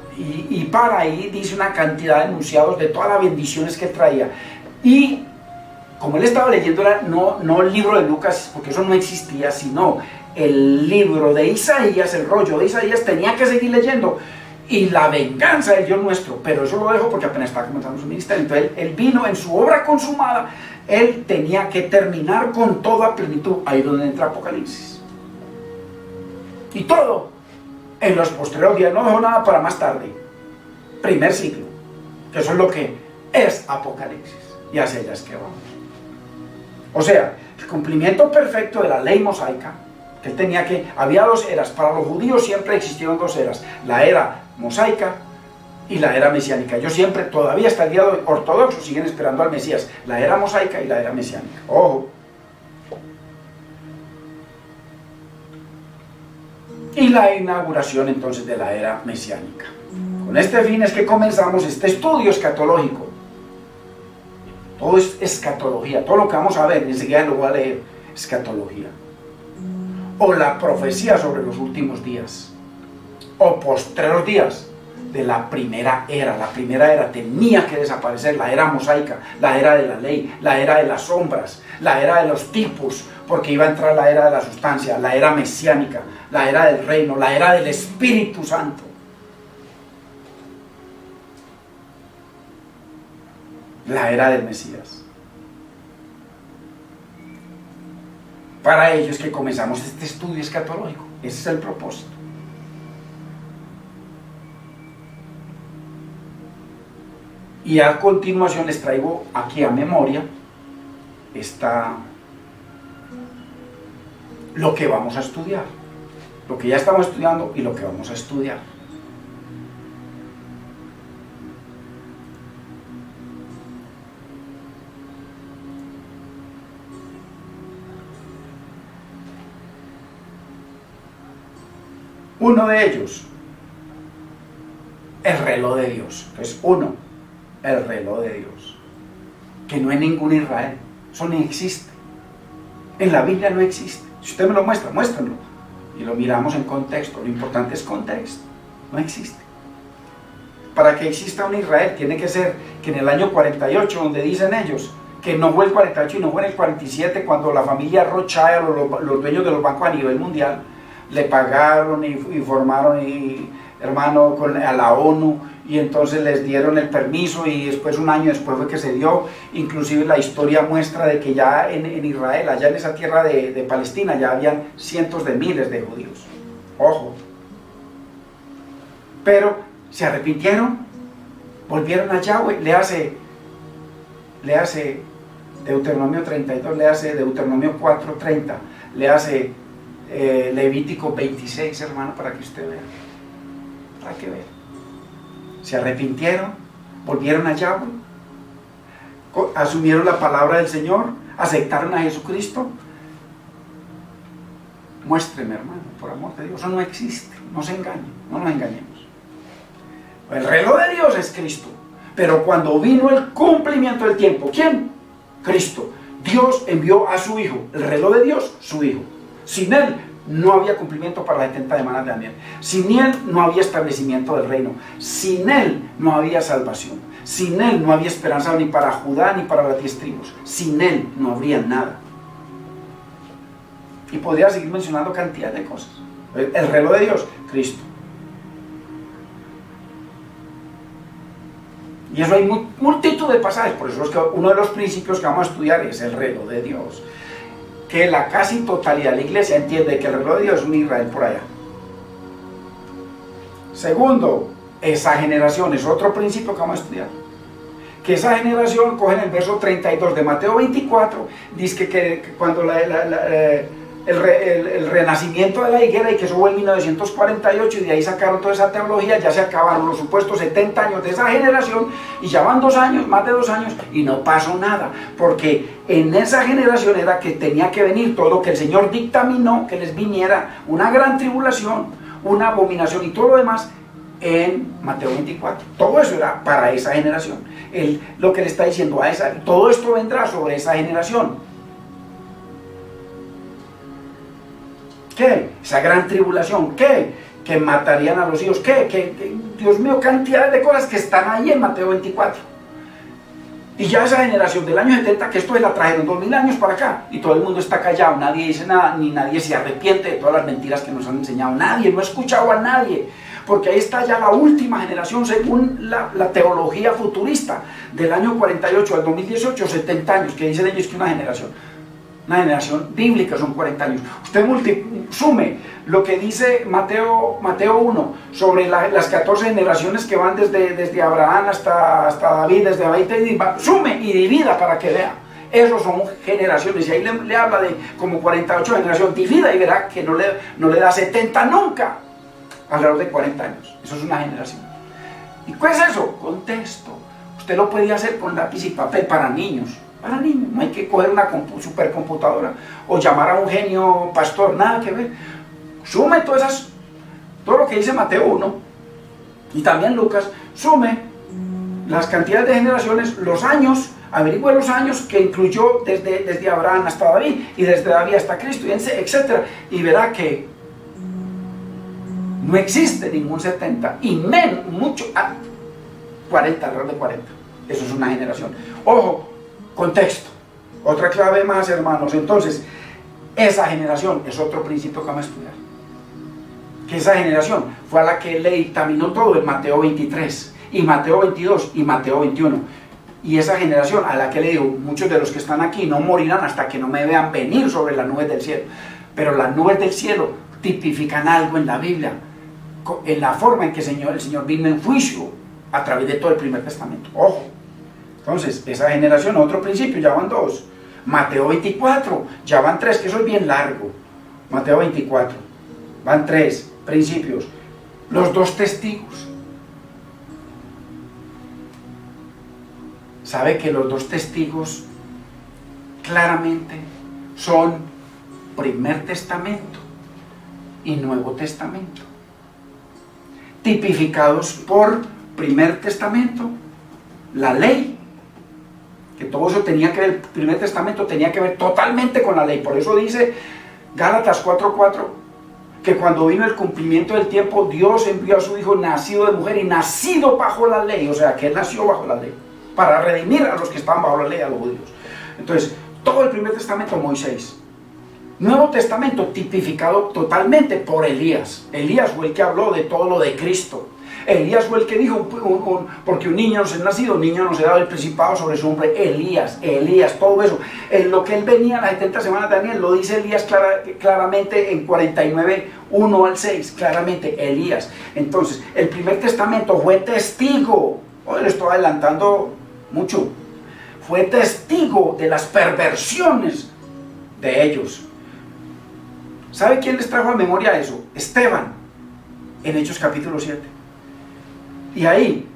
ahí dice una cantidad de enunciados de todas las bendiciones que traía. Y como él estaba leyendo, no el libro de Lucas, porque eso no existía, sino el libro de Isaías, el rollo de Isaías, tenía que seguir leyendo. Y la venganza del Dios nuestro, pero eso lo dejo porque apenas está comenzando su ministerio. Entonces él vino en su obra consumada, él tenía que terminar con toda plenitud. Ahí es donde entra Apocalipsis. Y todo en los posteriores días, no dejó nada para más tarde. Primer siglo, que eso es lo que es Apocalipsis, y hacia allá es que vamos. O sea, el cumplimiento perfecto de la ley mosaica, que él tenía había 2 eras. Para los judíos siempre existieron 2 eras, la era mosaica y la era mesiánica. Yo siempre, todavía hasta el día de hoy, ortodoxos siguen esperando al Mesías, la era mosaica y la era mesiánica. Ojo. Y la inauguración entonces de la era mesiánica. Con este fin es que comenzamos este estudio escatológico. Todo es escatología, todo lo que vamos a ver, enseguida lo voy a leer, escatología. O la profecía sobre los últimos días, o postreros días de la primera era. La primera era tenía que desaparecer, la era mosaica, la era de la ley, la era de las sombras, la era de los tipos, porque iba a entrar la era de la sustancia, la era mesiánica, la era del reino, la era del Espíritu Santo. La era del Mesías. Para ello es que comenzamos este estudio escatológico. Ese es el propósito. Y a continuación les traigo aquí a memoria lo que vamos a estudiar. lo que ya estamos estudiando y lo que vamos a estudiar. Uno de ellos, el reloj de Dios. Entonces, uno, el reloj de Dios. Que no hay ningún Israel. Eso ni existe. En la Biblia no existe. Si usted me lo muestra, muéstrenlo. Y lo miramos en contexto. Lo importante es contexto. No existe. Para que exista un Israel, tiene que ser que en el año 48, donde dicen ellos, que no fue el 48 y no fue en el 47, cuando la familia Rothschild, los dueños de los bancos a nivel mundial, le pagaron y formaron, hermano, a la ONU, y entonces les dieron el permiso, y después, un año después fue que se dio. Inclusive la historia muestra de que ya en Israel, allá en esa tierra de Palestina, ya habían cientos de miles de judíos. Ojo. Pero se arrepintieron, volvieron a Yahweh. Le hace Deuteronomio 32, le hace Deuteronomio 4:30, le hace Levítico 26, hermano, para que usted vea. Para que vea. Se arrepintieron, volvieron a Yahweh, asumieron la palabra del Señor, aceptaron a Jesucristo. Muéstreme, hermano, por amor de Dios, eso no existe. No se engañen, no nos engañemos. El reloj de Dios es Cristo, pero cuando vino el cumplimiento del tiempo, ¿quién? Cristo. Dios envió a su Hijo, el reloj de Dios, su Hijo. Sin Él no había cumplimiento para las 70 semanas de Daniel. Sin Él no había establecimiento del reino. Sin Él no había salvación. Sin Él no había esperanza ni para Judá ni para las 10 tribus. Sin Él no habría nada. Y podría seguir mencionando cantidad de cosas. El reloj de Dios, Cristo. Y eso hay multitud de pasajes. Por eso es que uno de los principios que vamos a estudiar es el reloj de Dios. Que la casi totalidad de la iglesia entiende que el reloj de Dios es un Israel por allá. Segundo, esa generación es otro principio que vamos a estudiar. Que esa generación, coge en el verso 32 de Mateo 24, dice que cuando el renacimiento de la higuera, y que eso fue en 1948, y de ahí sacaron toda esa teología, ya se acabaron los supuestos 70 años de esa generación, y ya van 2 años, más de 2 años, y no pasó nada, porque en esa generación era que tenía que venir todo lo que el Señor dictaminó que les viniera, una gran tribulación, una abominación y todo lo demás, en Mateo 24. Todo eso era para esa generación. Lo que le está diciendo a esa, todo esto vendrá sobre esa generación. ¿Qué? Esa gran tribulación. ¿Qué? Que matarían a los hijos. ¿Qué? Dios mío, cantidades de cosas que están ahí en Mateo 24. Y ya esa generación del año 70, que esto se la trajeron 2000 años para acá, y todo el mundo está callado, nadie dice nada, ni nadie se arrepiente de todas las mentiras que nos han enseñado. Nadie, no ha escuchado a nadie, porque ahí está ya la última generación según la teología futurista del año 48 al 2018, 70 años, que dicen ellos que una generación bíblica son 40 años. Usted sume lo que dice Mateo 1 sobre las 14 generaciones que van desde Abraham hasta David, desde David, sume y divida para que vea. Esos son generaciones, y ahí le habla de como 48 generaciones, divida y verá que no le da 70 nunca, alrededor de 40 años. Eso es una generación. ¿Y qué es eso? Contexto. Usted lo podía hacer con lápiz y papel para niños. Para niños, no hay que coger una supercomputadora o llamar a un genio pastor, nada que ver. Sume todo lo que dice Mateo 1 y también Lucas, sume las cantidades de generaciones, los años, averigüe los años que incluyó desde Abraham hasta David, y desde David hasta Cristo, etc. Y verá que no existe ningún 70, y menos, mucho, 40, alrededor de 40. Eso es una generación. Ojo, contexto, otra clave más, hermanos. Entonces, esa generación es otro principio que vamos a estudiar. Que esa generación fue a la que le dictaminó todo en Mateo 23, y Mateo 22, y Mateo 21. Y esa generación a la que le digo, muchos de los que están aquí no morirán hasta que no me vean venir sobre las nubes del cielo. Pero las nubes del cielo tipifican algo en la Biblia, en la forma en que el Señor vino en juicio a través de todo el Primer Testamento. Ojo. Entonces, esa generación, otro principio, ya van 2. Mateo 24, ya van 3, que eso es bien largo. Mateo 24. Van 3 principios. Los 2 testigos. ¿Sabe que los 2 testigos claramente son Primer Testamento y Nuevo Testamento? Tipificados por Primer Testamento, la ley, que todo eso tenía que ver, el Primer Testamento tenía que ver totalmente con la ley. Por eso dice Gálatas 4:4, que cuando vino el cumplimiento del tiempo, Dios envió a su Hijo nacido de mujer y nacido bajo la ley, o sea, que Él nació bajo la ley, para redimir a los que estaban bajo la ley, a los judíos. Entonces, todo el Primer Testamento, Moisés. Nuevo Testamento tipificado totalmente por Elías. Elías fue el que habló de todo lo de Cristo. Elías fue el que dijo, porque un niño nos ha nacido, un niño nos ha dado el principado sobre su hombre. Elías, todo eso. En lo que él venía las 70 semanas de Daniel, lo dice Elías claramente en 49, 1 al 6, claramente Elías. Entonces, el Primer Testamento fue testigo, hoy le estoy adelantando mucho, fue testigo de las perversiones de ellos. ¿Sabe quién les trajo a memoria eso? Esteban, en Hechos capítulo 7. Y ahí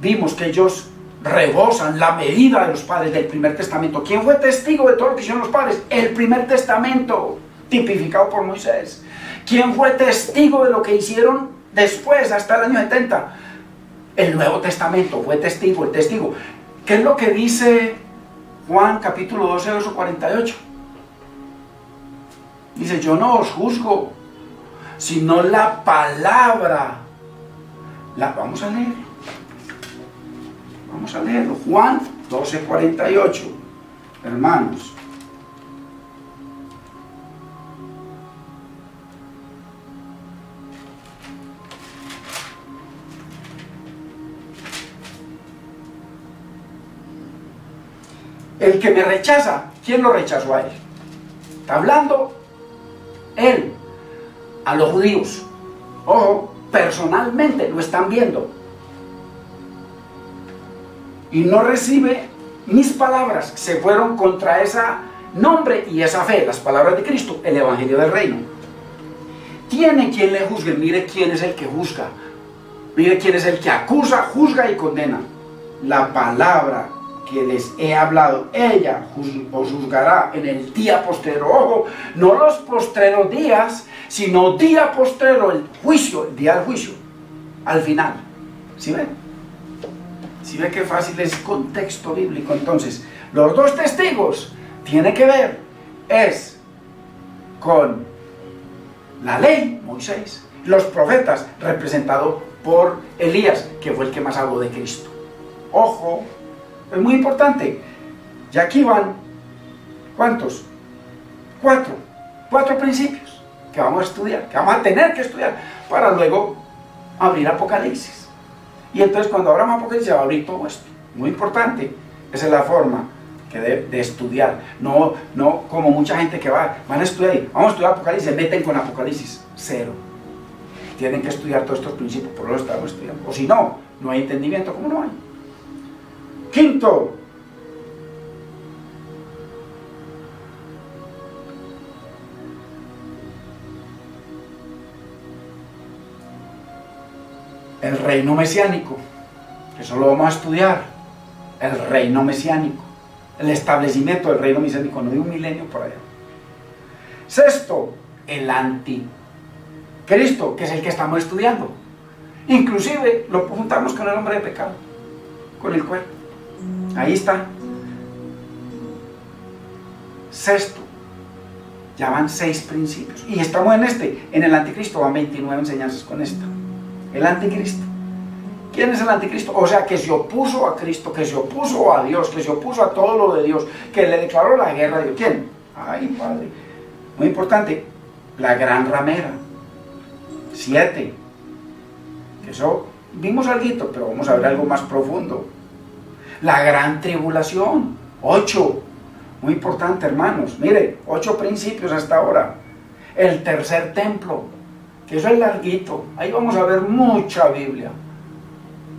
vimos que ellos rebosan la medida de los padres del Primer Testamento. ¿Quién fue testigo de todo lo que hicieron los padres? El Primer Testamento, tipificado por Moisés. ¿Quién fue testigo de lo que hicieron después, hasta el año 70? El Nuevo Testamento fue testigo, el testigo. ¿Qué es lo que dice Juan capítulo 12, verso 48? Dice, yo no os juzgo, sino la palabra. Vamos a leerlo. Vamos a leerlo. Juan 12, 48. Hermanos. El que me rechaza, ¿quién lo rechazó a él? Está hablando él a los judíos. Ojo, personalmente lo están viendo. Y no recibe mis palabras, se fueron contra ese nombre y esa fe, las palabras de Cristo, el Evangelio del Reino. Tiene quien le juzgue, mire quién es el que juzga. Mire quién es el que acusa, juzga y condena. La palabra que les he hablado, ella os juzgará en el día postrero. Ojo, no los postreros días, sino día postrero, el juicio, el día del juicio, al final. ¿Sí ven? ¿Sí ven qué fácil es contexto bíblico? Entonces, los 2 testigos tiene que ver, es con la ley, Moisés, los profetas, representado por Elías, que fue el que más habló de Cristo. Ojo, es muy importante. Y aquí van, ¿cuántos? 4 principios que vamos a estudiar, que vamos a tener que estudiar para luego abrir Apocalipsis. Y entonces cuando abramos Apocalipsis se va a abrir todo esto. Muy importante. Esa es la forma que de estudiar. No como mucha gente que van a estudiar y vamos a estudiar Apocalipsis, se meten con Apocalipsis. 0. Tienen que estudiar todos estos principios, por lo que estamos estudiando. O si no, no hay entendimiento. ¿Cómo no hay? Quinto, el reino mesiánico, que eso lo vamos a estudiar. El reino mesiánico, el establecimiento del reino mesiánico, no de un milenio por allá. Sexto, el anticristo, que es el que estamos estudiando. Inclusive lo juntamos con el hombre de pecado, con el cuerpo. Ahí está. Sexto, ya van 6 principios. Y estamos en el anticristo, van 29 enseñanzas con esta. El anticristo. ¿Quién es el anticristo? O sea, que se opuso a Cristo, que se opuso a Dios, que se opuso a todo lo de Dios, que le declaró la guerra a Dios. ¿Quién? Ay, Padre. Muy importante, la gran ramera. 7. Eso, vimos algo, pero vamos a ver algo más profundo. La gran tribulación. 8. Muy importante, hermanos. Mire, 8 principios hasta ahora. El tercer templo, que eso es larguito. Ahí vamos a ver mucha Biblia.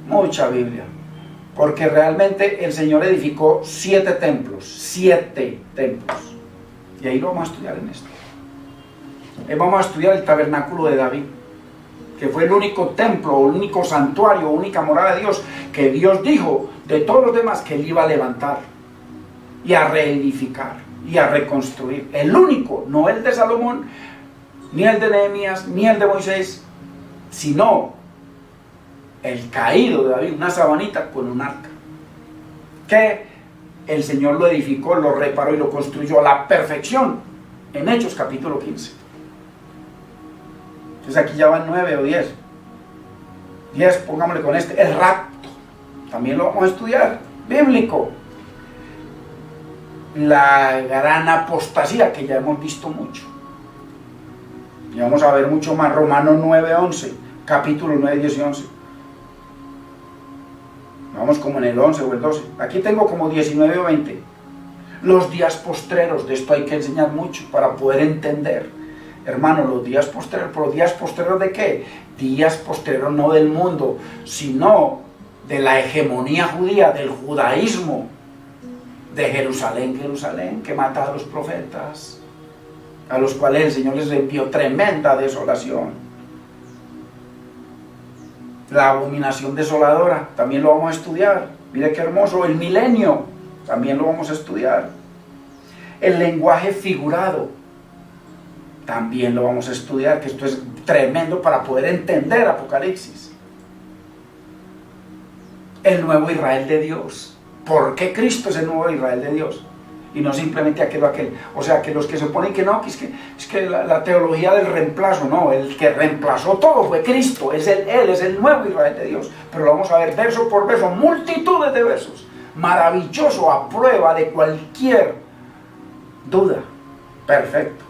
Mucha Biblia. Porque realmente el Señor edificó 7 templos. 7 templos. Y ahí lo vamos a estudiar en esto. Vamos a estudiar el tabernáculo de David, que fue el único templo, el único santuario, única morada de Dios, que Dios dijo de todos los demás que él iba a levantar y a reedificar y a reconstruir. El único, no el de Salomón, ni el de Nehemías, ni el de Moisés, sino el caído de David, una sabanita con un arca, que el Señor lo edificó, lo reparó y lo construyó a la perfección en Hechos capítulo 15. Entonces aquí ya van 9 o 10. 10, pongámosle con este. El rapto, también lo vamos a estudiar, bíblico. La gran apostasía, que ya hemos visto mucho. Y vamos a ver mucho más. Romanos 9, 11, capítulo 9, 10 y 11. Vamos como en el 11 o el 12. Aquí tengo como 19 o 20. Los días postreros, de esto hay que enseñar mucho para poder entender. Hermano, los días postreros, ¿pero días postreros de qué? Días postreros no del mundo, sino de la hegemonía judía, del judaísmo, de Jerusalén, que mata a los profetas, a los cuales el Señor les envió tremenda desolación. La abominación desoladora, también lo vamos a estudiar. Mire qué hermoso, el milenio, también lo vamos a estudiar. El lenguaje figurado, también lo vamos a estudiar, que esto es tremendo para poder entender Apocalipsis. El nuevo Israel de Dios. ¿Por qué Cristo es el nuevo Israel de Dios? Y no simplemente aquel o aquel. O sea, que los que se oponen que no, que es que la teología del reemplazo, no, el que reemplazó todo fue Cristo, Él es el nuevo Israel de Dios. Pero lo vamos a ver verso por verso, multitudes de versos. Maravilloso, a prueba de cualquier duda. Perfecto.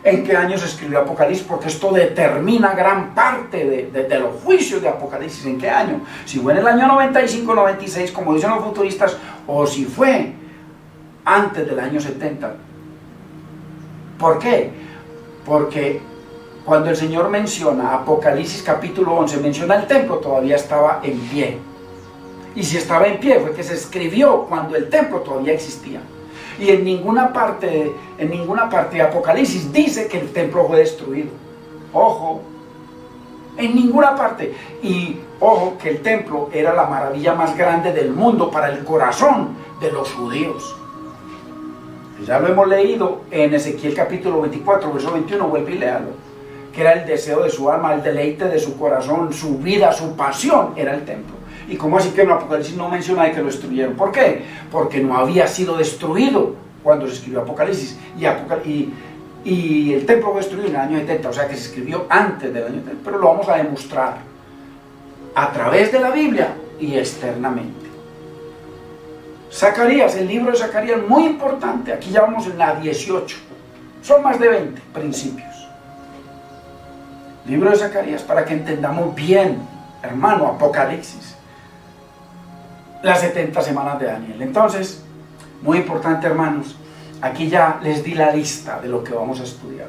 ¿En qué año se escribió Apocalipsis? Porque esto determina gran parte de los juicios de Apocalipsis. ¿En qué año? Si fue en el año 95, 96, como dicen los futuristas, o si fue antes del año 70. ¿Por qué? Porque cuando el Señor menciona Apocalipsis capítulo 11, menciona el templo, todavía estaba en pie. Y si estaba en pie fue que se escribió cuando el templo todavía existía. Y en ninguna parte de Apocalipsis dice que el templo fue destruido. Ojo, en ninguna parte. Y ojo, que el templo era la maravilla más grande del mundo para el corazón de los judíos. Ya lo hemos leído en Ezequiel capítulo 24, verso 21, vuelve y léalo. Que era el deseo de su alma, el deleite de su corazón, su vida, su pasión, era el templo. ¿Y cómo así que en Apocalipsis no menciona de que lo destruyeron? ¿Por qué? Porque no había sido destruido cuando se escribió Apocalipsis. Y el templo fue destruido en el año 70, o sea que se escribió antes del año 70. Pero lo vamos a demostrar a través de la Biblia y externamente. Zacarías, el libro de Zacarías, muy importante. Aquí ya vamos en la 18. Son más de 20 principios. Libro de Zacarías, para que entendamos bien, hermano, Apocalipsis. Las 70 semanas de Daniel. Entonces, muy importante, hermanos, aquí ya les di la lista de lo que vamos a estudiar.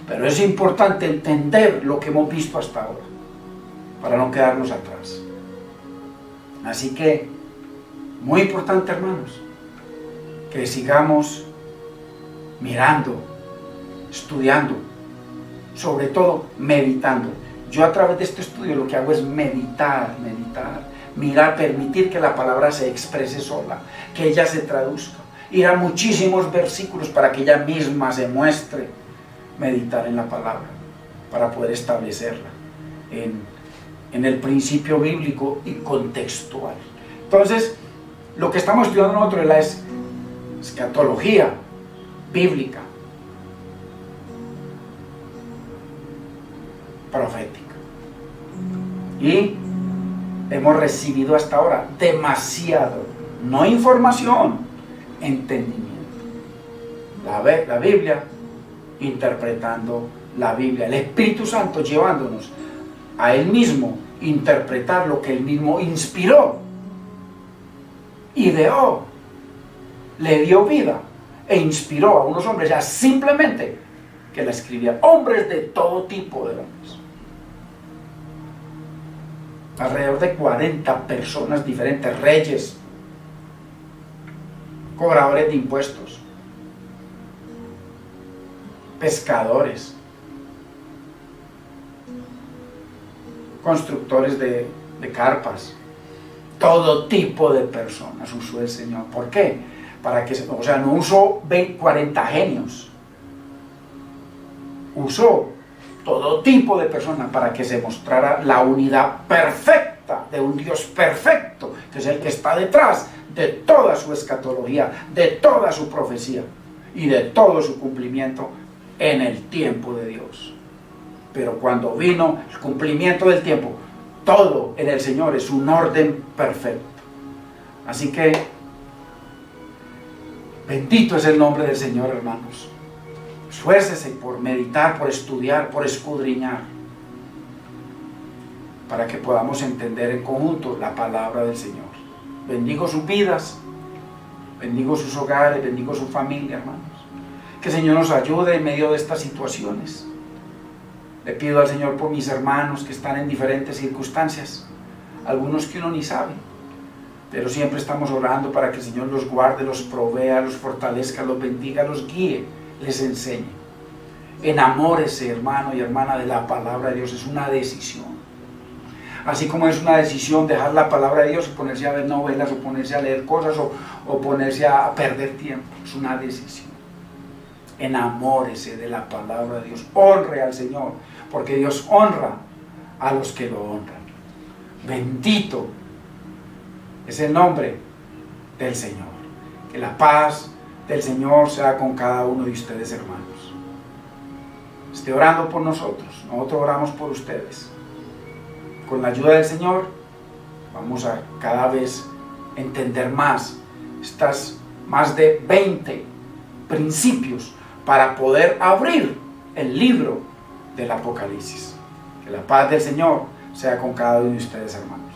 Pero es importante entender lo que hemos visto hasta ahora, para no quedarnos atrás. Así que, muy importante, hermanos, que sigamos mirando, estudiando, sobre todo meditando. Yo a través de este estudio lo que hago es meditar, mirar, permitir que la palabra se exprese sola, que ella se traduzca, ir a muchísimos versículos para que ella misma se muestre, meditar en la palabra, para poder establecerla en el principio bíblico y contextual. Entonces, lo que estamos estudiando nosotros es la escatología bíblica, profética. Y hemos recibido hasta ahora demasiado, no información, entendimiento. La Biblia, interpretando la Biblia, el Espíritu Santo llevándonos a Él mismo, interpretar lo que Él mismo inspiró, ideó, le dio vida e inspiró a unos hombres ya simplemente que la escribían, hombres de todo tipo de hombres. Alrededor de 40 personas diferentes, reyes, cobradores de impuestos, pescadores, constructores de carpas, todo tipo de personas usó el Señor. ¿Por qué? Para que, o sea, no usó 40 genios, usó todo tipo de personas para que se mostrara la unidad perfecta de un Dios perfecto, que es el que está detrás de toda su escatología, de toda su profecía y de todo su cumplimiento en el tiempo de Dios. Pero cuando vino el cumplimiento del tiempo, todo en el Señor es un orden perfecto. Así que bendito es el nombre del Señor, hermanos. Esfuércese por meditar, por estudiar, por escudriñar, para que podamos entender en conjunto la palabra del Señor. Bendigo sus vidas, bendigo sus hogares, bendigo su familia, hermanos. Que el Señor nos ayude en medio de estas situaciones. Le pido al Señor por mis hermanos que están en diferentes circunstancias, algunos que uno ni sabe, pero siempre estamos orando para que el Señor los guarde, los provea, los fortalezca, los bendiga, los guíe, les enseñe. Enamórese, hermano y hermana, de la palabra de Dios. Es una decisión. Así como es una decisión dejar la palabra de Dios y ponerse a ver novelas o ponerse a leer cosas o ponerse a perder tiempo. Es una decisión. Enamórese de la palabra de Dios. Honre al Señor, porque Dios honra a los que lo honran. Bendito es el nombre del Señor. Que la paz del Señor sea con cada uno de ustedes, hermanos. Esté orando por nosotros. Nosotros oramos por ustedes. Con la ayuda del Señor vamos a cada vez entender más estas más de 20 principios para poder abrir el libro del Apocalipsis. Que la paz del Señor sea con cada uno de ustedes, hermanos.